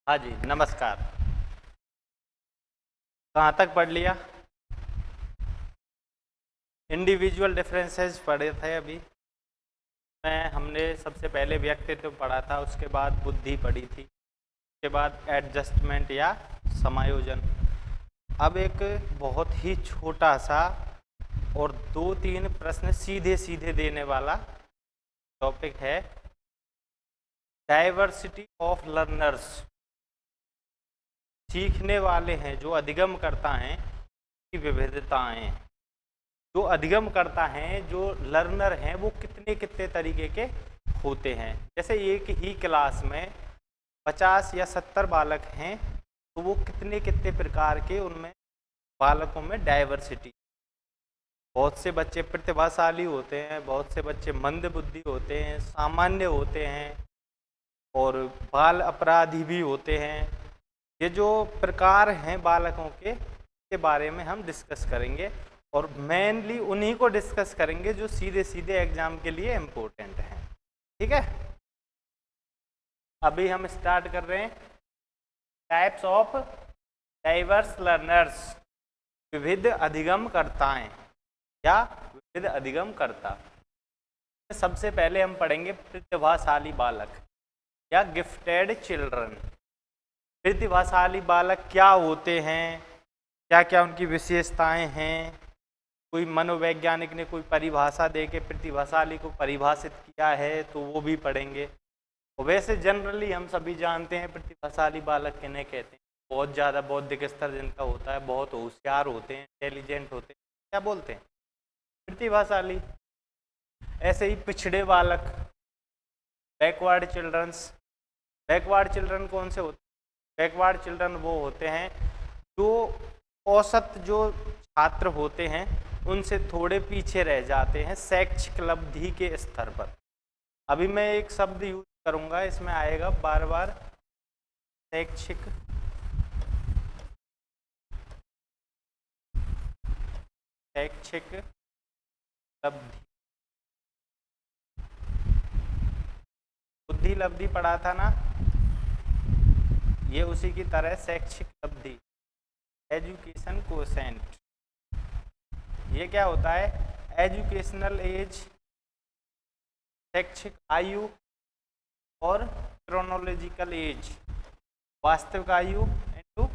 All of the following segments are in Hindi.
हाँ जी, नमस्कार। कहाँ तक पढ़ लिया? इंडिविजुअल डिफरेंसेस पढ़े थे अभी। हमने सबसे पहले व्यक्तित्व पढ़ा था, उसके बाद बुद्धि पढ़ी थी, उसके बाद एडजस्टमेंट या समायोजन। अब एक बहुत ही छोटा सा और 2-3 प्रश्न सीधे सीधे देने वाला टॉपिक है, डाइवर्सिटी ऑफ लर्नर्स। सीखने वाले हैं जो अधिगम करता है की विविधताएं। जो अधिगम करता है, जो लर्नर हैं, वो कितने कितने तरीके के होते हैं। जैसे एक ही क्लास में 50 या 70 बालक हैं, तो वो कितने कितने प्रकार के उनमें बालकों में डाइवर्सिटी। बहुत से बच्चे प्रतिभाशाली होते हैं, बहुत से बच्चे मंद बुद्धि होते हैं, सामान्य होते हैं और बाल अपराधी भी होते हैं। ये जो प्रकार हैं बालकों के बारे में हम डिस्कस करेंगे और मेनली उन्हीं को डिस्कस करेंगे जो सीधे सीधे एग्जाम के लिए इम्पोर्टेंट हैं। ठीक है, अभी हम स्टार्ट कर रहे हैं। टाइप्स ऑफ डाइवर्स लर्नर्स, विविध अधिगमकर्ताएं या विविध अधिगमकर्ता। सबसे पहले हम पढ़ेंगे प्रतिभाशाली बालक या गिफ्टेड चिल्ड्रन। प्रतिभाशाली बालक क्या होते हैं, क्या क्या उनकी विशेषताएं हैं। कोई मनोवैज्ञानिक ने कोई परिभाषा दे के प्रतिभाशाली को परिभाषित किया है तो वो भी पढ़ेंगे। और वैसे जनरली हम सभी जानते हैं प्रतिभाशाली बालक किन्हें कहते हैं। बहुत ज़्यादा बौद्धिक स्तर जिनका होता है, बहुत होशियार होते हैं, इंटेलिजेंट होते हैं, क्या बोलते हैं? प्रतिभाशाली। ऐसे ही पिछड़े बालक, बैकवर्ड चिल्ड्रंस। बैकवर्ड चिल्ड्रन कौन से होते हैं? बैकवर्ड चिल्ड्रन वो होते हैं जो औसत जो छात्र होते हैं उनसे थोड़े पीछे रह जाते हैं शैक्षिक उपलब्धि के स्तर पर। अभी मैं एक शब्द यूज करूंगा, इसमें आएगा बार बार शैक्षिक उपलब्धि। बुद्धि लब्धि पढ़ा था ना, ये उसी की तरह शैक्षिक उपलब्धि, एजुकेशन कोसेंट। ये क्या होता है? एजुकेशनल एज, शैक्षिक आयु और क्रोनोलॉजिकल एज, वास्तविक आयु इंटू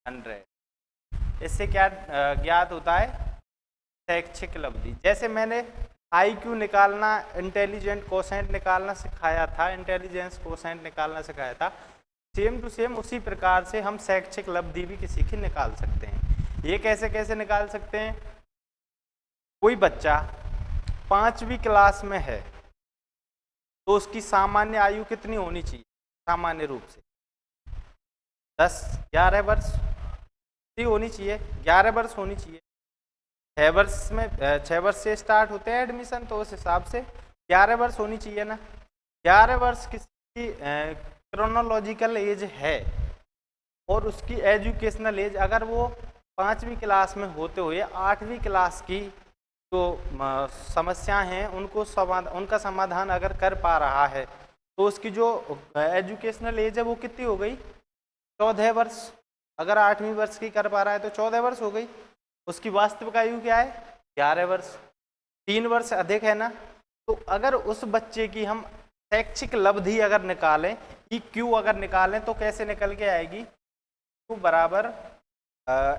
100। इससे क्या ज्ञात होता है? शैक्षिक उपलब्धि। जैसे मैंने IQ निकालना, इंटेलिजेंट कोसेंट निकालना सिखाया था, इंटेलिजेंस कोसेंट निकालना सिखाया था, सेम टू सेम उसी प्रकार से हम शैक्षिक उपलब्धि भी किसी की निकाल सकते हैं। ये कैसे कैसे निकाल सकते हैं? कोई बच्चा 5वीं क्लास में है तो उसकी सामान्य आयु कितनी होनी चाहिए? सामान्य रूप से 10-11 वर्ष ही होनी चाहिए, 11 वर्ष होनी चाहिए। 6 वर्ष से स्टार्ट होते हैं एडमिशन, तो उस हिसाब से 11 वर्ष होनी चाहिए ना। 11 वर्ष किसी क्रोनोलॉजिकल एज है और उसकी एजुकेशनल एज, अगर वो 5वीं क्लास में होते हुए 8वीं क्लास की जो समस्याएं हैं उनका समाधान अगर कर पा रहा है तो उसकी जो एजुकेशनल एज है वो कितनी हो गई? 14 वर्ष। अगर 8वीं वर्ष की कर पा रहा है तो 14 वर्ष हो गई। उसकी वास्तविक आयु क्या है? 11 वर्ष। 3 वर्ष अधिक है ना। तो अगर उस बच्चे की हम शैक्षिक उपलब्धि अगर निकालें, EQ अगर निकालें, तो कैसे निकल के आएगी? तो बराबर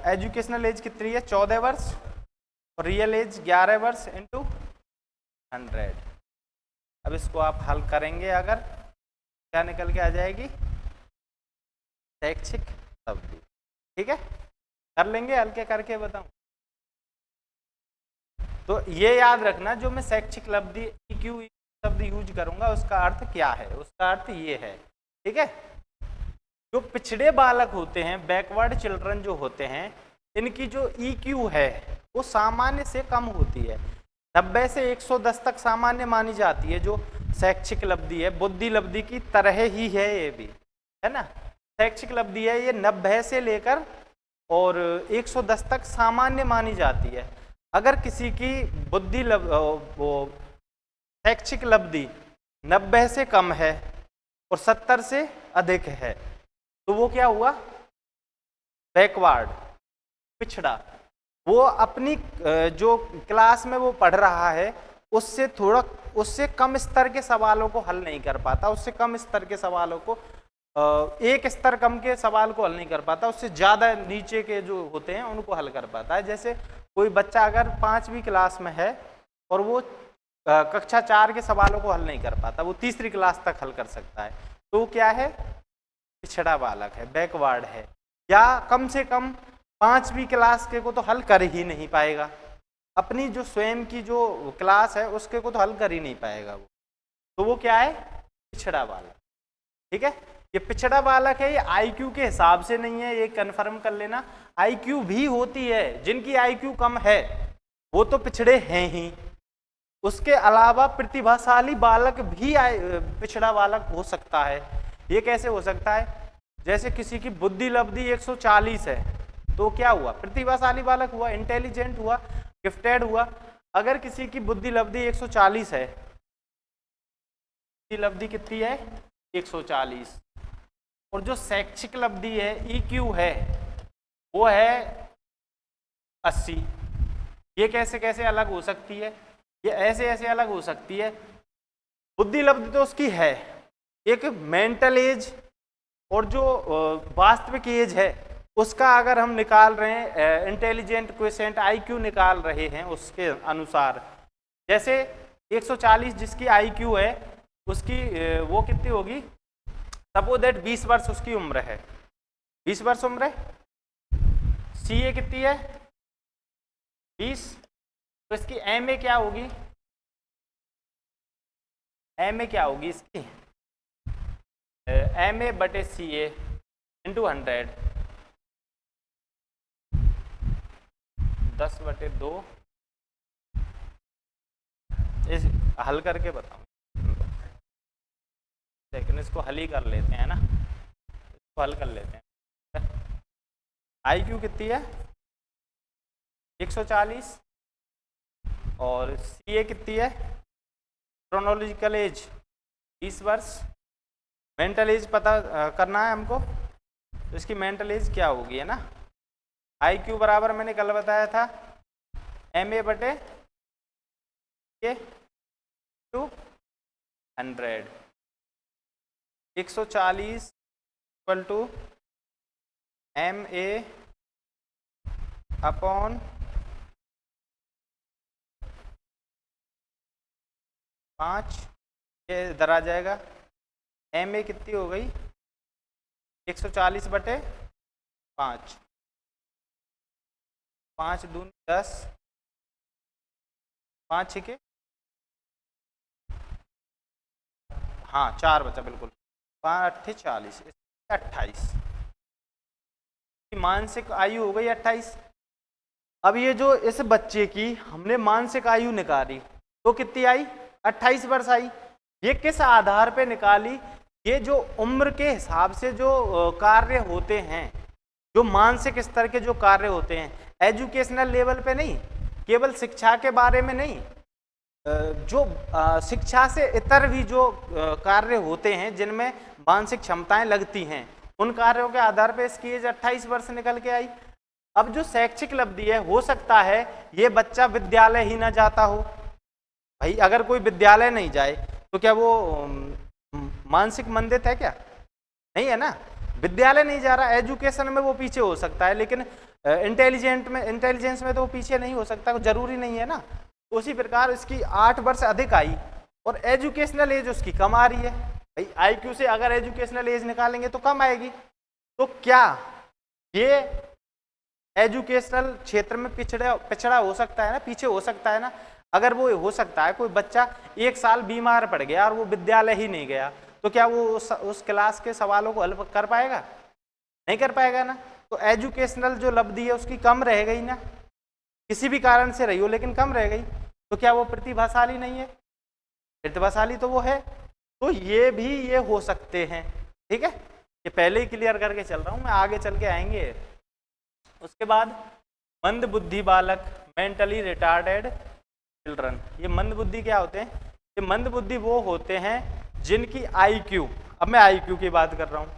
एजुकेशनल एज कितनी है? 14 वर्ष और रियल एज 11 वर्ष इंटू 100। अब इसको आप हल करेंगे, अगर क्या निकल के आ जाएगी? शैक्षिक उपलब्धि। ठीक है, कर लेंगे, हल्के करके बताऊं तो ये याद रखना, जो मैं शैक्षिक उपलब्धि EQ शब्द यूज करूंगा उसका अर्थ क्या है? उसका अर्थ ये है। ठीक है, जो पिछड़े बालक होते हैं, बैकवर्ड चिल्ड्रन जो होते हैं, इनकी जो EQ है वो सामान्य से कम होती है। 90 से 110 तक सामान्य मानी जाती है। जो शैक्षिक उपलब्धि है, बुद्धि उपलब्धि की तरह ही है, ये भी है ना। शैक्षिक उपलब्धि है, ये 90 से लेकर और 110 तक सामान्य मानी जाती है। अगर किसी की बुद्धि शैक्षिक उपलब्धि 90 से कम है और 70 से अधिक है तो वो क्या हुआ, बैकवर्ड, पिछड़ा। वो अपनी जो क्लास में वो पढ़ रहा है उससे कम स्तर के सवालों को हल नहीं कर पाता, उससे कम स्तर के सवालों को एक स्तर कम के सवाल को हल नहीं कर पाता, उससे ज़्यादा नीचे के जो होते हैं उनको हल कर पाता है। जैसे कोई बच्चा अगर 5वीं क्लास में है और वो कक्षा 4 के सवालों को हल नहीं कर पाता, वो तीसरी क्लास तक हल कर सकता है, तो वो क्या है, पिछड़ा बालक है, बैकवर्ड है, या कम से कम 5वीं क्लास के को तो हल कर ही नहीं पाएगा, अपनी जो स्वयं की जो क्लास है उसके को तो हल कर ही नहीं पाएगा वो, तो वो क्या है, पिछड़ा बालक। ठीक है, ये पिछड़ा बालक है, ये आईक्यू के हिसाब से नहीं है, ये कन्फर्म कर लेना। आईक्यू भी होती है, जिनकी आईक्यू कम है वो तो पिछड़े हैं ही, उसके अलावा प्रतिभाशाली बालक भी पिछड़ा बालक हो सकता है। ये कैसे हो सकता है, जैसे किसी की बुद्धि लब्धि 140 है तो क्या हुआ, प्रतिभाशाली बालक हुआ, इंटेलिजेंट हुआ, गिफ्टेड हुआ। अगर किसी की बुद्धि लब्धि 140 है, बुद्धि लब्धि कितनी है, 140, और जो शैक्षिक लब्धि है, ईक्यू है, वो है 80। ये कैसे कैसे अलग हो सकती है, ये ऐसे ऐसे अलग हो सकती है। बुद्धि लब्धि तो उसकी है, एक मेंटल एज और जो वास्तविक एज है उसका अगर हम निकाल रहे हैं, इंटेलिजेंट क्वेश्चन आईक्यू निकाल रहे हैं उसके अनुसार, जैसे 140 जिसकी आईक्यू है उसकी वो कितनी होगी, सपोज दैट 20 वर्ष उसकी उम्र है, 20 वर्ष उम्र है, सीए कितनी है 20, तो इसकी एमए क्या होगी, एमए क्या होगी इसकी, एमए बटे सीए इंटू 100, 10/2, इस हल करके बताऊं, लेकिन इसको हल ही कर लेते हैं ना, इसको हल कर लेते हैं। आईक्यू कितनी है 140 और सीए कितनी है, क्रोनोलॉजिकल एज 20 वर्ष, मेंटल एज पता करना है हमको, तो इसकी मेंटल एज क्या होगी, है ना, आईक्यू बराबर मैंने कल बताया था एमए बटे two 100, 140 equal to MA upon 5, ये इधर आ जाएगा, MA कितनी हो गई 140/5, 5 दूनी 10, 5 6 हाँ 4 बचा बिल्कुल, 5 8 40, 28, मानसिक आयु हो गई 28। अब ये जो इस बच्चे की हमने मानसिक आयु निकाली तो कितनी आई, 28 वर्ष आई। ये किस आधार पे निकाली, ये जो उम्र के हिसाब से जो कार्य होते हैं, जो मानसिक स्तर के जो कार्य होते हैं, एजुकेशनल लेवल पे नहीं, केवल शिक्षा के बारे में नहीं, जो शिक्षा से इतर भी जो कार्य होते हैं जिनमें मानसिक क्षमताएं लगती हैं, उन कार्यों के आधार पर इसकी एज 28 वर्ष निकल के आई। अब जो शैक्षिक लब्धि है, हो सकता है ये बच्चा विद्यालय ही ना जाता हो, भाई अगर कोई विद्यालय नहीं जाए तो क्या वो मानसिक मंदित है, क्या नहीं है ना, विद्यालय नहीं जा रहा, एजुकेशन में वो पीछे हो सकता है, लेकिन इंटेलिजेंस में तो वो पीछे नहीं हो सकता, जरूरी नहीं है ना। उसी प्रकार इसकी 8 वर्ष अधिक आई और एजुकेशनल एज उसकी कम आ रही है, भाई आईक्यू से अगर एजुकेशनल एज निकालेंगे तो कम आएगी, तो क्या ये एजुकेशनल क्षेत्र में पिछड़ा हो सकता है ना, पीछे हो सकता है ना। अगर वो हो सकता है, कोई बच्चा 1 साल बीमार पड़ गया और वो विद्यालय ही नहीं गया, तो क्या वो उस क्लास के सवालों को हल कर पाएगा, नहीं कर पाएगा ना। तो एजुकेशनल जो लब्धि है उसकी कम रह गई ना, किसी भी कारण से रही हो लेकिन कम रह गई, तो क्या वो प्रतिभाशाली नहीं है, प्रतिभाशाली तो वो है। तो ये भी ये हो सकते हैं, ठीक है, ये पहले ही क्लियर करके चल रहा हूँ मैं, आगे चल के आएंगे। उसके बाद मंद बुद्धि बालक, मेंटली रिटार्डेड चिल्ड्रन, ये मंद बुद्धि क्या होते हैं, ये मंद बुद्धि वो होते हैं जिनकी आईक्यू, अब मैं आईक्यू की बात कर रहा हूँ,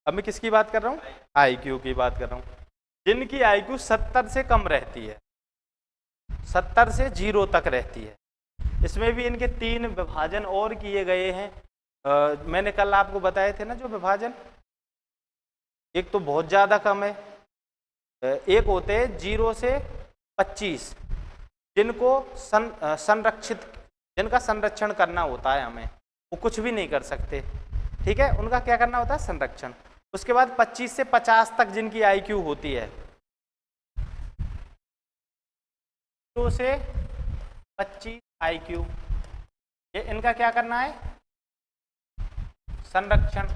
अब मैं किसकी बात कर रहा हूँ? IQ की बात कर रहा हूँ। जिनकी IQ 70 से कम रहती है, 70 से 0 तक रहती है। इसमें भी इनके 3 विभाजन और किए गए हैं। मैंने कल आपको बताए थे ना जो विभाजन, एक तो बहुत ज़्यादा कम है, एक होते हैं 0 से 25, जिनको संरक्षित, जिनका संरक्षण करना होता है हमें, वो कुछ भी नहीं कर सकते, ठीक है, उनका क्या करना होता है? संरक्षण। उसके बाद 25 से 50 तक जिनकी IQ होती है, 0 से 25 IQ, ये इनका क्या करना है? संरक्षण।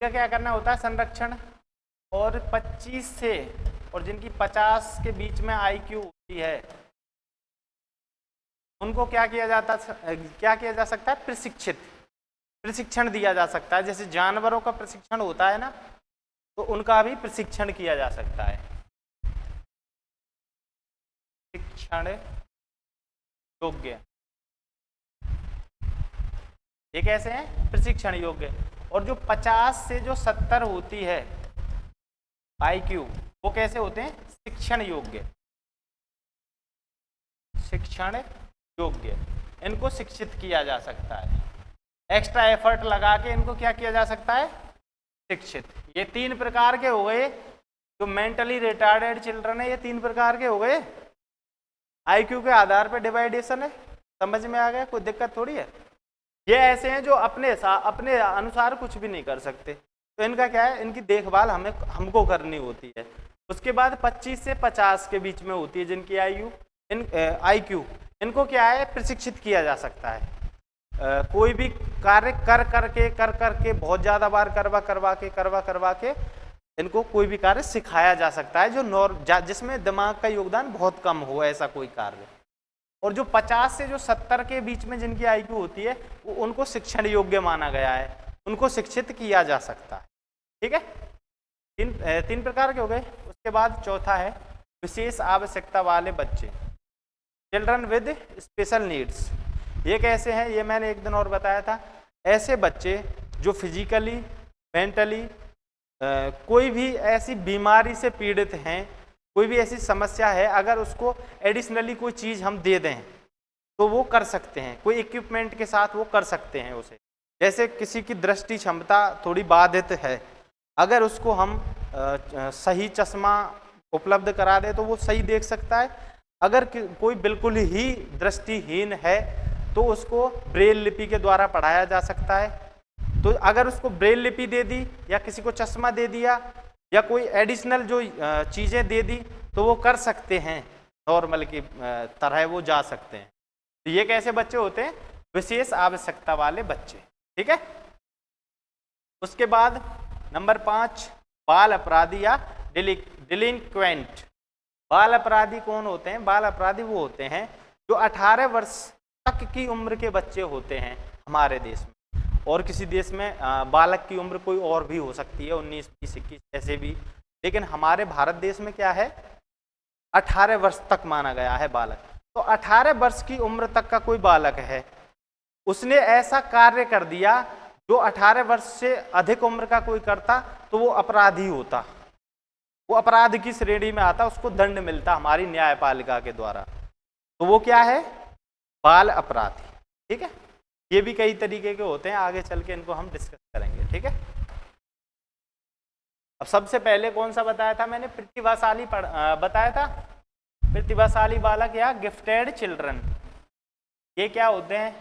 क्या करना होता है? संरक्षण। और 25 से, और जिनकी 50 के बीच में IQ होती है, उनको क्या किया जा सकता है? प्रशिक्षण दिया जा सकता है। जैसे जानवरों का प्रशिक्षण होता है ना, तो उनका भी प्रशिक्षण किया जा सकता है। शिक्षण योग्य, ये कैसे हैं? प्रशिक्षण योग्य। और जो 50 से जो 70 होती है IQ, वो कैसे होते हैं? शिक्षण योग्य। शिक्षण योग्य, इनको शिक्षित किया जा सकता है। एक्स्ट्रा एफर्ट लगा के इनको क्या किया जा सकता है? शिक्षित। ये 3 प्रकार के हो गए। जो मेंटली रिटार्डेड चिल्ड्रन है, ये 3 प्रकार के हो गए। IQ के आधार पर डिवाइडेशन है। समझ में आ गया? कोई दिक्कत थोड़ी है। ये ऐसे हैं जो अपने अनुसार कुछ भी नहीं कर सकते, तो इनका क्या है? इनकी देखभाल हमको करनी होती है। उसके बाद 25 से 50 के बीच में होती है जिनकी IQ, इनको क्या है? प्रशिक्षित किया जा सकता है। कोई भी कार्य कर करके बहुत ज़्यादा बार करवा के इनको कोई भी कार्य सिखाया जा सकता है, जिसमें दिमाग का योगदान बहुत कम हो, ऐसा कोई कार्य। और जो 50 से जो 70 के बीच में जिनकी IQ होती है, वो उनको शिक्षण योग्य माना गया है, उनको शिक्षित किया जा सकता है। ठीक है, 3 प्रकार के हो गए। उसके बाद चौथा है विशेष आवश्यकता वाले बच्चे, चिल्ड्रन विद स्पेशल नीड्स। ये कैसे हैं? ये मैंने एक दिन और बताया था। ऐसे बच्चे जो फिजिकली, मेंटली कोई भी ऐसी बीमारी से पीड़ित हैं, कोई भी ऐसी समस्या है, अगर उसको एडिशनली कोई चीज़ हम दे दें तो वो कर सकते हैं, कोई इक्विपमेंट के साथ वो कर सकते हैं उसे। जैसे किसी की दृष्टि क्षमता थोड़ी बाधित है, अगर उसको हम सही चश्मा उपलब्ध करा दें तो वो सही देख सकता है। अगर कोई बिल्कुल ही दृष्टिहीन है तो उसको ब्रेल लिपि के द्वारा पढ़ाया जा सकता है। तो अगर उसको ब्रेल लिपि दे दी, या किसी को चश्मा दे दिया, या कोई एडिशनल जो चीज़ें दे दी, तो वो कर सकते हैं, नॉर्मल की तरह वो जा सकते हैं। तो ये कैसे बच्चे होते हैं? विशेष आवश्यकता वाले बच्चे। ठीक है। उसके बाद नंबर 5, बाल अपराधी या डिलिंक्वेंट। बाल अपराधी कौन होते हैं? बाल अपराधी वो होते हैं जो 18 वर्ष तक की उम्र के बच्चे होते हैं हमारे देश में। और किसी देश में बालक की उम्र कोई और भी हो सकती है, 19, 20, 21 ऐसे भी, लेकिन हमारे भारत देश में क्या है? 18 वर्ष तक माना गया है बालक। तो 18 वर्ष की उम्र तक का कोई बालक है, उसने ऐसा कार्य कर दिया जो 18 वर्ष से अधिक उम्र का कोई करता तो वो अपराधी होता, वो अपराध की श्रेणी में आता, उसको दंड मिलता हमारी न्यायपालिका के द्वारा। तो वो क्या है? बाल अपराधी। ठीक है। ये भी कई तरीके के होते हैं, आगे चल के इनको हम डिस्कस करेंगे। ठीक है। अब सबसे पहले कौन सा बताया था मैंने? प्रतिभाशाली बताया था। प्रतिभाशाली बालक या गिफ्टेड चिल्ड्रन, ये क्या होते हैं?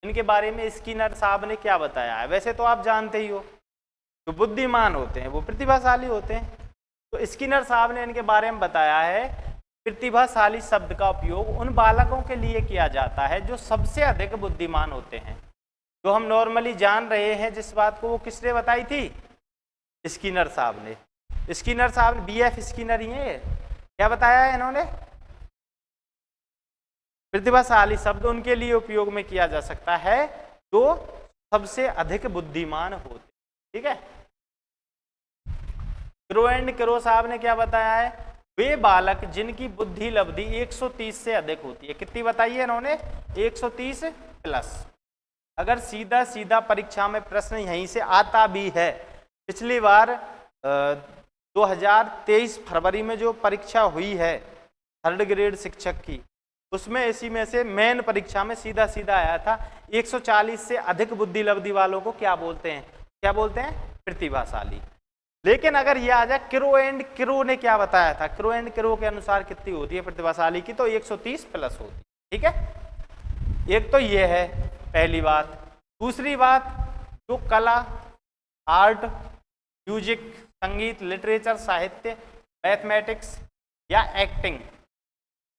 इनके बारे में स्किनर साहब ने क्या बताया है? वैसे तो आप जानते ही हो, जो बुद्धिमान होते हैं वो प्रतिभाशाली होते हैं। तो स्किनर साहब ने इनके बारे में बताया है, प्रतिभाशाली शब्द का उपयोग उन बालकों के लिए किया जाता है जो सबसे अधिक बुद्धिमान होते हैं। जो हम नॉर्मली जान रहे हैं जिस बात को, वो किसने बताई थी? स्किनर साहब ने। स्किनर साहब ने, BF स्किनर ही है, क्या बताया है इन्होंने? प्रतिभाशाली शब्द उनके लिए उपयोग में किया जा सकता है जो सबसे अधिक बुद्धिमान होते। ठीक है, क्रो एंड क्रो साहब ने क्या बताया है? वे बालक जिनकी बुद्धि लब्धि 130 से अधिक होती है। कितनी बताई है इन्होंने? 130 प्लस। अगर सीधा सीधा परीक्षा में प्रश्न यहीं से आता भी है, पिछली बार 2023 फरवरी में जो परीक्षा हुई है 3rd ग्रेड शिक्षक की, उसमें इसी में से मेन परीक्षा में सीधा सीधा आया था 140 से अधिक बुद्धि लब्धि वालों को क्या बोलते हैं? क्या बोलते हैं? प्रतिभाशाली। लेकिन अगर ये आ जाए क्रो एंड क्रो ने क्या बताया था, क्रो एंड क्रो के अनुसार कितनी होती है प्रतिभाशाली की? तो 130 प्लस होती है। ठीक है, एक तो ये है पहली बात। दूसरी बात, जो कला, आर्ट, म्यूजिक, संगीत, लिटरेचर, साहित्य, मैथमेटिक्स या एक्टिंग,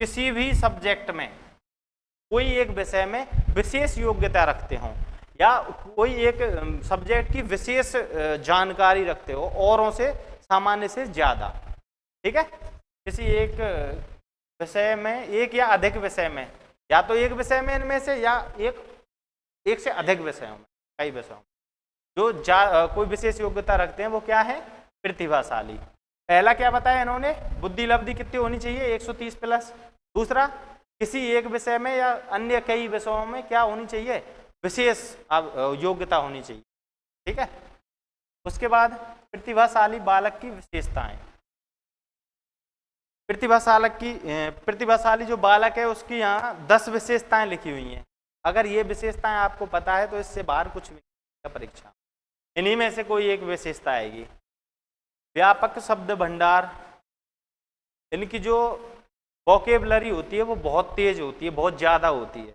किसी भी सब्जेक्ट में कोई एक विषय में विशेष योग्यता रखते हो या कोई एक सब्जेक्ट की विशेष जानकारी रखते हो औरों से सामान्य से ज्यादा। ठीक है, किसी एक विषय में, एक या अधिक विषय में, या तो एक विषय में इनमें से या एक से अधिक विषयों में, कई विषयों में जो कोई विशेष योग्यता रखते हैं वो क्या है? प्रतिभाशाली। पहला क्या बताया इन्होंने? बुद्धि लब्धि कितनी होनी चाहिए? 130 प्लस। दूसरा, किसी एक विषय में या अन्य कई विषयों में क्या होनी चाहिए? विशेष योग्यता होनी चाहिए। ठीक है, उसके बाद प्रतिभाशाली बालक की विशेषताएं। प्रतिभाशाली जो बालक है उसकी यहाँ 10 विशेषताएं लिखी हुई हैं। अगर ये विशेषताएं आपको पता है तो इससे बाहर कुछ भी नहीं परीक्षा, इन्हीं में से कोई एक विशेषता आएगी। व्यापक शब्द भंडार, इनकी जो वोकेबलरी होती है वो बहुत तेज होती है, बहुत ज़्यादा होती है।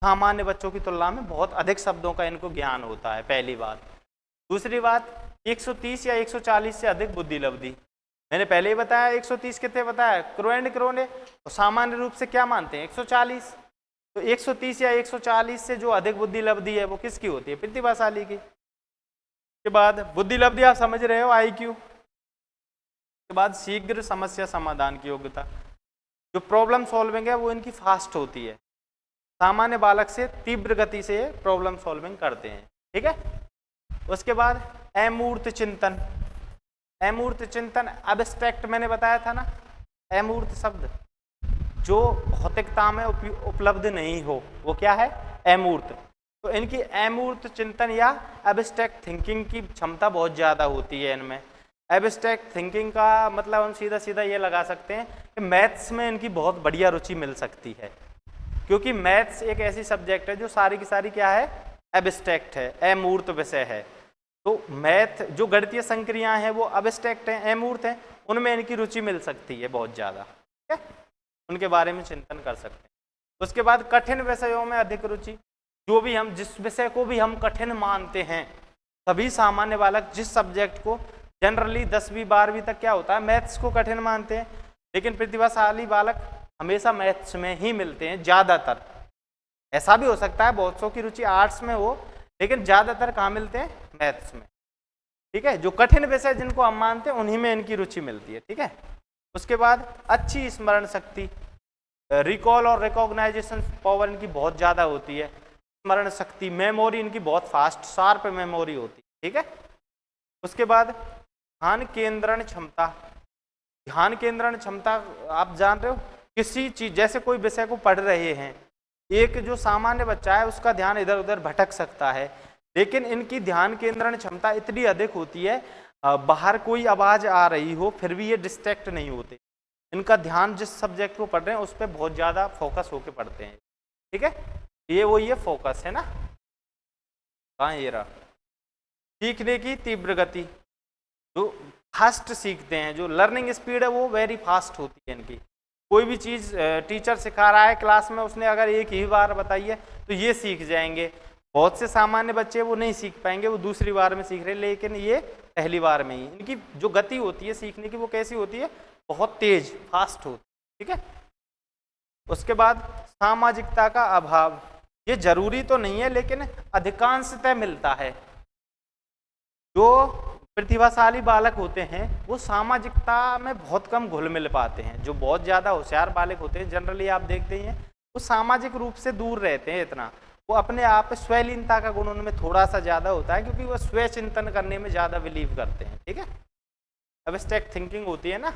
सामान्य बच्चों की तुलना में बहुत अधिक शब्दों का इनको ज्ञान होता है, पहली बात। दूसरी बात, 130 या 140 से अधिक बुद्धि लब्धि। मैंने पहले ही बताया 130 कितने बताया क्रो एंड क्रो ने, तो सामान्य रूप से क्या मानते हैं? 140। तो 130 या 140 से जो अधिक बुद्धि लब्धि है वो किसकी होती है? प्रतिभाशाली की। के बाद बुद्धि लब्धि आप समझ रहे हो, IQ। के बाद शीघ्र समस्या समाधान की योग्यता, जो प्रॉब्लम सॉल्विंग है वो इनकी फास्ट होती है। सामान्य बालक से तीव्र गति से प्रॉब्लम सॉल्विंग करते हैं। ठीक है, उसके बाद अमूर्त चिंतन। अमूर्त चिंतन एब्स्ट्रैक्ट मैंने बताया था ना, अमूर्त शब्द जो भौतिकता में उपलब्ध नहीं हो वो क्या है? अमूर्त। तो इनकी अमूर्त चिंतन या एब्स्ट्रैक्ट थिंकिंग की क्षमता बहुत ज़्यादा होती है इनमें। एब्स्ट्रैक्ट थिंकिंग का मतलब हम सीधा सीधा ये लगा सकते हैं कि मैथ्स में इनकी बहुत बढ़िया रुचि मिल सकती है, क्योंकि मैथ्स एक ऐसी सब्जेक्ट है जो सारी की सारी क्या है? एब्स्ट्रैक्ट है, अमूर्त विषय है। तो मैथ जो गणितीय संक्रियाएं हैं वो एब्स्ट्रैक्ट हैं, अमूर्त हैं, उनमें इनकी रुचि मिल सकती है बहुत ज़्यादा। ठीक है, उनके बारे में चिंतन कर सकते हैं। उसके बाद कठिन विषयों में अधिक रुचि, जो भी हम जिस विषय को भी हम कठिन मानते हैं, सभी सामान्य बालक जिस सब्जेक्ट को जनरली 10वीं 12वीं तक क्या होता है? मैथ्स को कठिन मानते हैं, लेकिन प्रतिभाशाली बालक हमेशा मैथ्स में ही मिलते हैं ज़्यादातर। ऐसा भी हो सकता है बहुत सौ की रुचि आर्ट्स में हो, लेकिन ज़्यादातर कहाँ मिलते हैं? मैथ्स में। ठीक है, जो कठिन विषय जिनको हम मानते हैं उन्हीं में इनकी रुचि मिलती है। ठीक है, उसके बाद अच्छी स्मरण शक्ति, रिकॉल और रिकॉग्नाइजेशन पावर इनकी बहुत ज़्यादा होती है। स्मरण शक्ति, मेमोरी इनकी बहुत फास्ट शार्प मेमोरी होती है। ठीक है, उसके बाद ध्यान केंद्रण क्षमता। ध्यान केंद्रण क्षमता आप जान रहे हो, किसी चीज, जैसे कोई विषय को पढ़ रहे हैं, एक जो सामान्य बच्चा है उसका ध्यान इधर उधर भटक सकता है, लेकिन इनकी ध्यान केंद्रण क्षमता इतनी अधिक होती है, बाहर कोई आवाज आ रही हो फिर भी ये डिस्ट्रैक्ट नहीं होते। इनका ध्यान जिस सब्जेक्ट को पढ़ रहे हैं उस पर बहुत ज़्यादा फोकस होकर पढ़ते हैं। ठीक है, ये फोकस है ना। कहाँ ये रहा? सीखने की तीव्र गति, जो फास्ट सीखते हैं, जो लर्निंग स्पीड है वो वेरी फास्ट होती है इनकी। कोई भी चीज़ टीचर सिखा रहा है क्लास में, उसने अगर एक ही बार बताई है तो ये सीख जाएंगे। बहुत से सामान्य बच्चे वो नहीं सीख पाएंगे, वो दूसरी बार में सीख रहे, लेकिन ये पहली बार में ही। इनकी जो गति होती है सीखने की वो कैसी होती है? बहुत तेज, फास्ट होती है। ठीक है, उसके बाद सामाजिकता का अभाव, ये जरूरी तो नहीं है लेकिन अधिकांशतः मिलता है। जो प्रतिभाशाली बालक होते हैं वो सामाजिकता में बहुत कम घुल मिल पाते हैं। जो बहुत ज़्यादा होशियार बालक होते हैं जनरली आप देखते ही हैं वो सामाजिक रूप से दूर रहते हैं। इतना वो अपने आप पे स्वलीनता का गुण उनमें थोड़ा सा ज़्यादा होता है क्योंकि वो स्वय चिंतन करने में ज़्यादा बिलीव करते हैं। ठीक है, एब्स्ट्रैक्ट थिंकिंग होती है ना।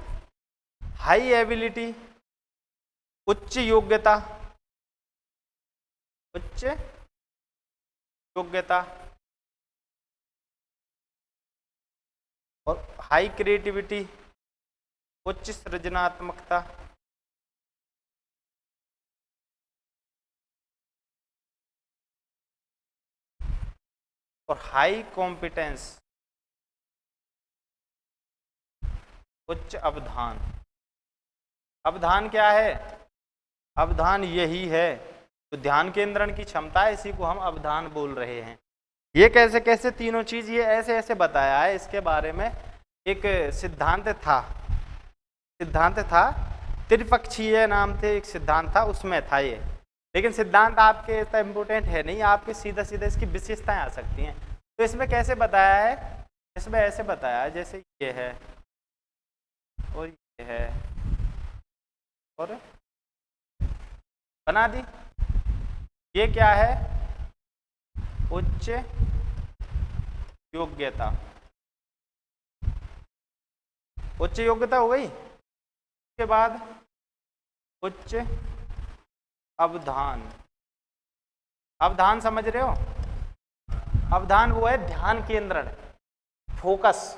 हाई एबिलिटी, उच्च योग्यता, उच्च योग्यता और हाई क्रिएटिविटी, उच्च सृजनात्मकता, और हाई कॉम्पिटेंस, उच्च अवधान। अवधान क्या है? अवधान यही है तो ध्यान केंद्रण की क्षमता है, इसी को हम अवधान बोल रहे हैं। ये कैसे कैसे तीनों चीज ये ऐसे ऐसे बताया है। इसके बारे में एक सिद्धांत था त्रिपक्षीय नाम से एक सिद्धांत था, उसमें था ये। लेकिन सिद्धांत आपके इतना इम्पोर्टेंट है नहीं, आपके सीधा सीधा इसकी विशेषताएं आ सकती हैं। तो इसमें कैसे बताया है? इसमें ऐसे बताया है जैसे ये है और ये है और बना दी। ये क्या है? उच्च योग्यता। उच्च योग्यता हो गई। उसके बाद उच्च अवधान। अवधान समझ रहे हो? अवधान वो है ध्यान केंद्रण, फोकस।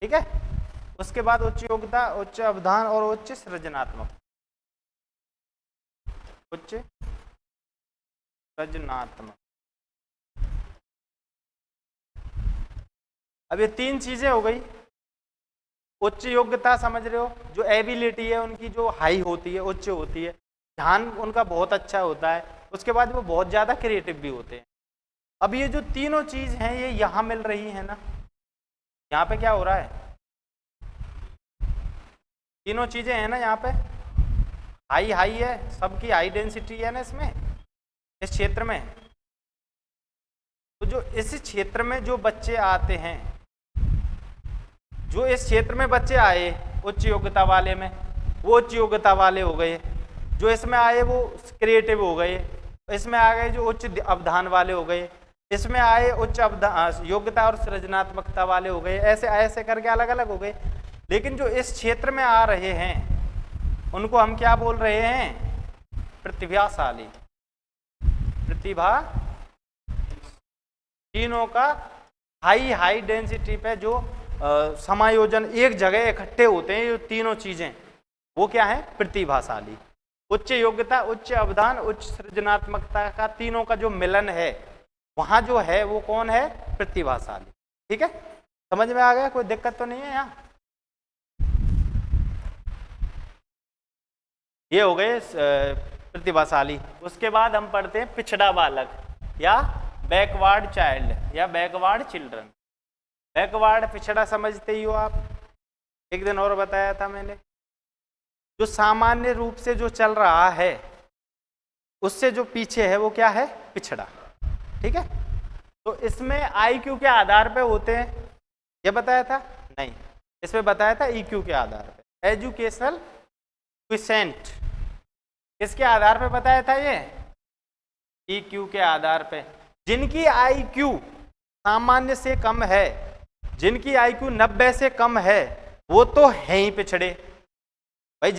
ठीक है, उसके बाद उच्च योग्यता, उच्च अवधान और उच्च सृजनात्मक। उच्च सृजनात्मक। अब ये तीन चीजें हो गई। उच्च योग्यता समझ रहे हो, जो एबिलिटी है उनकी जो हाई होती है, उच्च होती है, ध्यान उनका बहुत अच्छा होता है। उसके बाद वो बहुत ज़्यादा क्रिएटिव भी होते हैं। अब ये जो तीनों चीज़ हैं ये यहाँ मिल रही है ना, यहाँ पे क्या हो रहा है? तीनों चीज़ें हैं ना यहाँ पे, हाई हाई है, सबकी हाई डेंसिटी है ना इसमें, इस क्षेत्र में। तो जो इस क्षेत्र में जो बच्चे आते हैं, जो इस क्षेत्र में बच्चे आए उच्च योग्यता वाले में, वो उच्च योग्यता वाले हो गए। जो इसमें आए वो क्रिएटिव हो गए। इसमें आ गए जो उच्च अवधान वाले हो गए। इसमें आए उच्च योग्यता और सृजनात्मकता वाले हो गए। ऐसे ऐसे करके अलग अलग हो गए। लेकिन जो इस क्षेत्र में आ रहे हैं उनको हम क्या बोल रहे हैं? प्रतिभाशाली। प्रतिभा, तीनों का हाई हाई डेंसिटी पे जो समायोजन एक जगह इकट्ठे होते हैं, ये तीनों चीजें वो क्या है? प्रतिभाशाली। उच्च योग्यता, उच्च अवधान, उच्च सृजनात्मकता का तीनों का जो मिलन है वहां जो है वो कौन है? प्रतिभाशाली। ठीक है, समझ में आ गया? कोई दिक्कत तो नहीं है यहाँ? ये हो गए प्रतिभाशाली। उसके बाद हम पढ़ते हैं पिछड़ा बालक या बैकवर्ड चाइल्ड या बैकवर्ड चिल्ड्रन। बैकवर्ड पिछड़ा समझते ही हो आप, एक दिन और बताया था मैंने। जो सामान्य रूप से जो चल रहा है उससे जो पीछे है वो क्या है? पिछड़ा। ठीक है, तो इसमें IQ के आधार पे होते हैं, ये बताया था? नहीं, इसमें बताया था EQ के आधार पे, एजुकेशनल क्विसेंट। किसके आधार पे बताया था ये? EQ के आधार पे। जिनकी IQ सामान्य से कम है, जिनकी IQ 90 से कम है, वो तो है ही पिछड़े भाई।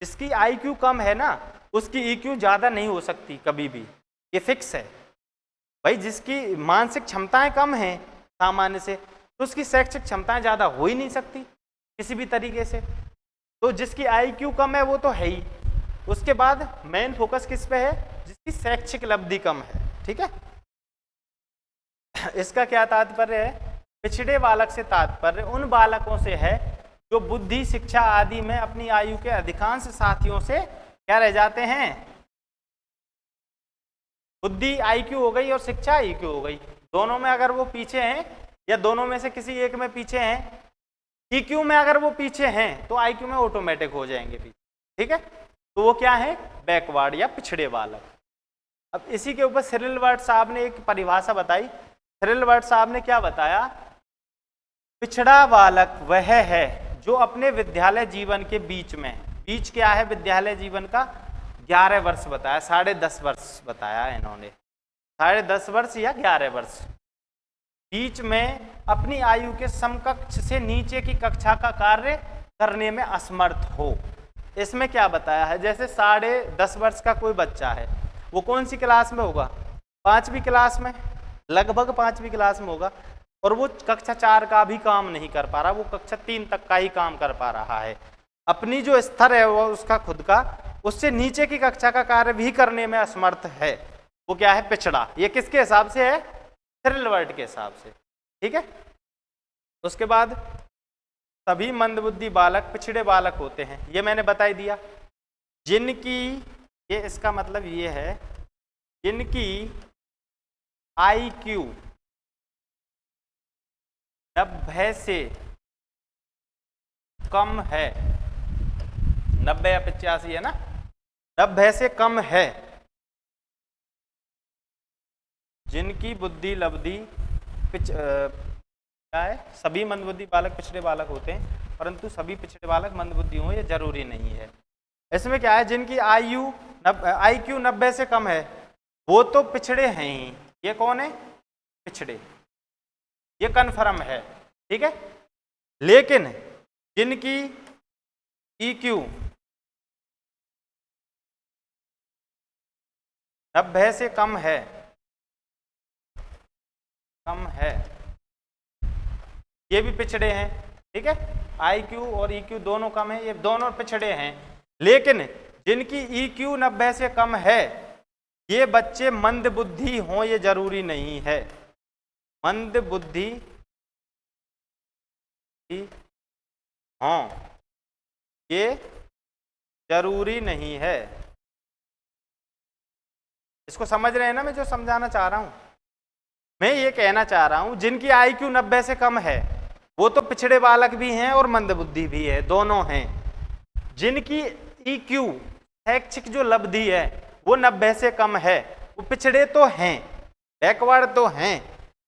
जिसकी IQ कम है ना, उसकी EQ ज्यादा नहीं हो सकती कभी भी, ये फिक्स है भाई। जिसकी मानसिक क्षमताएं कम हैं सामान्य से, तो उसकी शैक्षिक क्षमताएं ज्यादा हो ही नहीं सकती किसी भी तरीके से। तो जिसकी IQ कम है वो तो है ही। उसके बाद मेन फोकस किस पे है? जिसकी शैक्षिक उपलब्धि कम है। ठीक है, इसका क्या तात्पर्य है? पिछड़े बालक से तात्पर्य उन बालकों से है जो बुद्धि, शिक्षा आदि में अपनी आयु के अधिकांश साथियों से क्या रह जाते हैं? बुद्धि IQ हो गई और शिक्षा IQ हो गई, दोनों में अगर वो पीछे हैं या दोनों में से किसी एक में पीछे हैं। EQ में अगर वो पीछे हैं तो IQ में ऑटोमेटिक हो जाएंगे पीछे। ठीक है, तो वो क्या है? बैकवर्ड या पिछड़े बालक। अब इसी के ऊपर सिरिल वर्ड साहब ने एक परिभाषा बताई सिरिल बर्ड साहब ने क्या बताया, पिछड़ा बालक वह है जो अपने विद्यालय जीवन के बीच क्या है विद्यालय जीवन का, 11 वर्ष बताया, 10.5 वर्ष बताया इन्होंने, 10.5 वर्ष या 11 वर्ष बीच में अपनी आयु के समकक्ष से नीचे की कक्षा का कार्य करने में असमर्थ हो। इसमें क्या बताया है, जैसे 10.5 वर्ष का कोई बच्चा है, वो कौन सी क्लास में होगा, 5वीं क्लास में, लगभग 5वीं क्लास में होगा, और वो कक्षा 4 का भी काम नहीं कर पा रहा, वो कक्षा 3 तक का ही काम कर पा रहा है, अपनी जो स्तर है वो उसका खुद का, उससे नीचे की कक्षा का कार्य भी करने में असमर्थ है, वो क्या है, पिछड़ा। ये किसके हिसाब से है, सिरिल बर्ड के हिसाब से, ठीक है। उसके बाद सभी मंदबुद्धि बालक पिछड़े बालक होते हैं, ये मैंने बता ही दिया, जिनकी, ये इसका मतलब ये है, जिनकी IQ 90 से कम है, 90 या 85 है ना, 90 से कम है, जिनकी बुद्धि लब्धि क्या है, सभी मंदबुद्धि बालक पिछड़े बालक होते हैं, परंतु सभी पिछड़े बालक मंदबुद्धि हो ये जरूरी नहीं है। इसमें क्या है, जिनकी IQ 90 से कम है वो तो पिछड़े हैं ही, ये कौन है, पिछड़े, ये कन्फर्म है, ठीक है। लेकिन जिनकी EQ 90 से कम है, ये भी पिछड़े हैं, ठीक है, IQ और EQ दोनों कम है, ये दोनों पिछड़े हैं। लेकिन जिनकी EQ 90 से कम है, ये बच्चे मंद बुद्धि हों ये जरूरी नहीं है, मंद बुद्धि हों ये जरूरी नहीं है। इसको समझ रहे हैं ना, मैं जो समझाना चाह रहा हूं, मैं ये कहना चाह रहा हूं, जिनकी IQ 90 से कम है वो तो पिछड़े बालक भी हैं और मंदबुद्धि भी है, दोनों हैं। जिनकी EQ शैक्षिक जो लब्धि है वो 90 से कम है, वो पिछड़े तो हैं, बैकवर्ड तो हैं,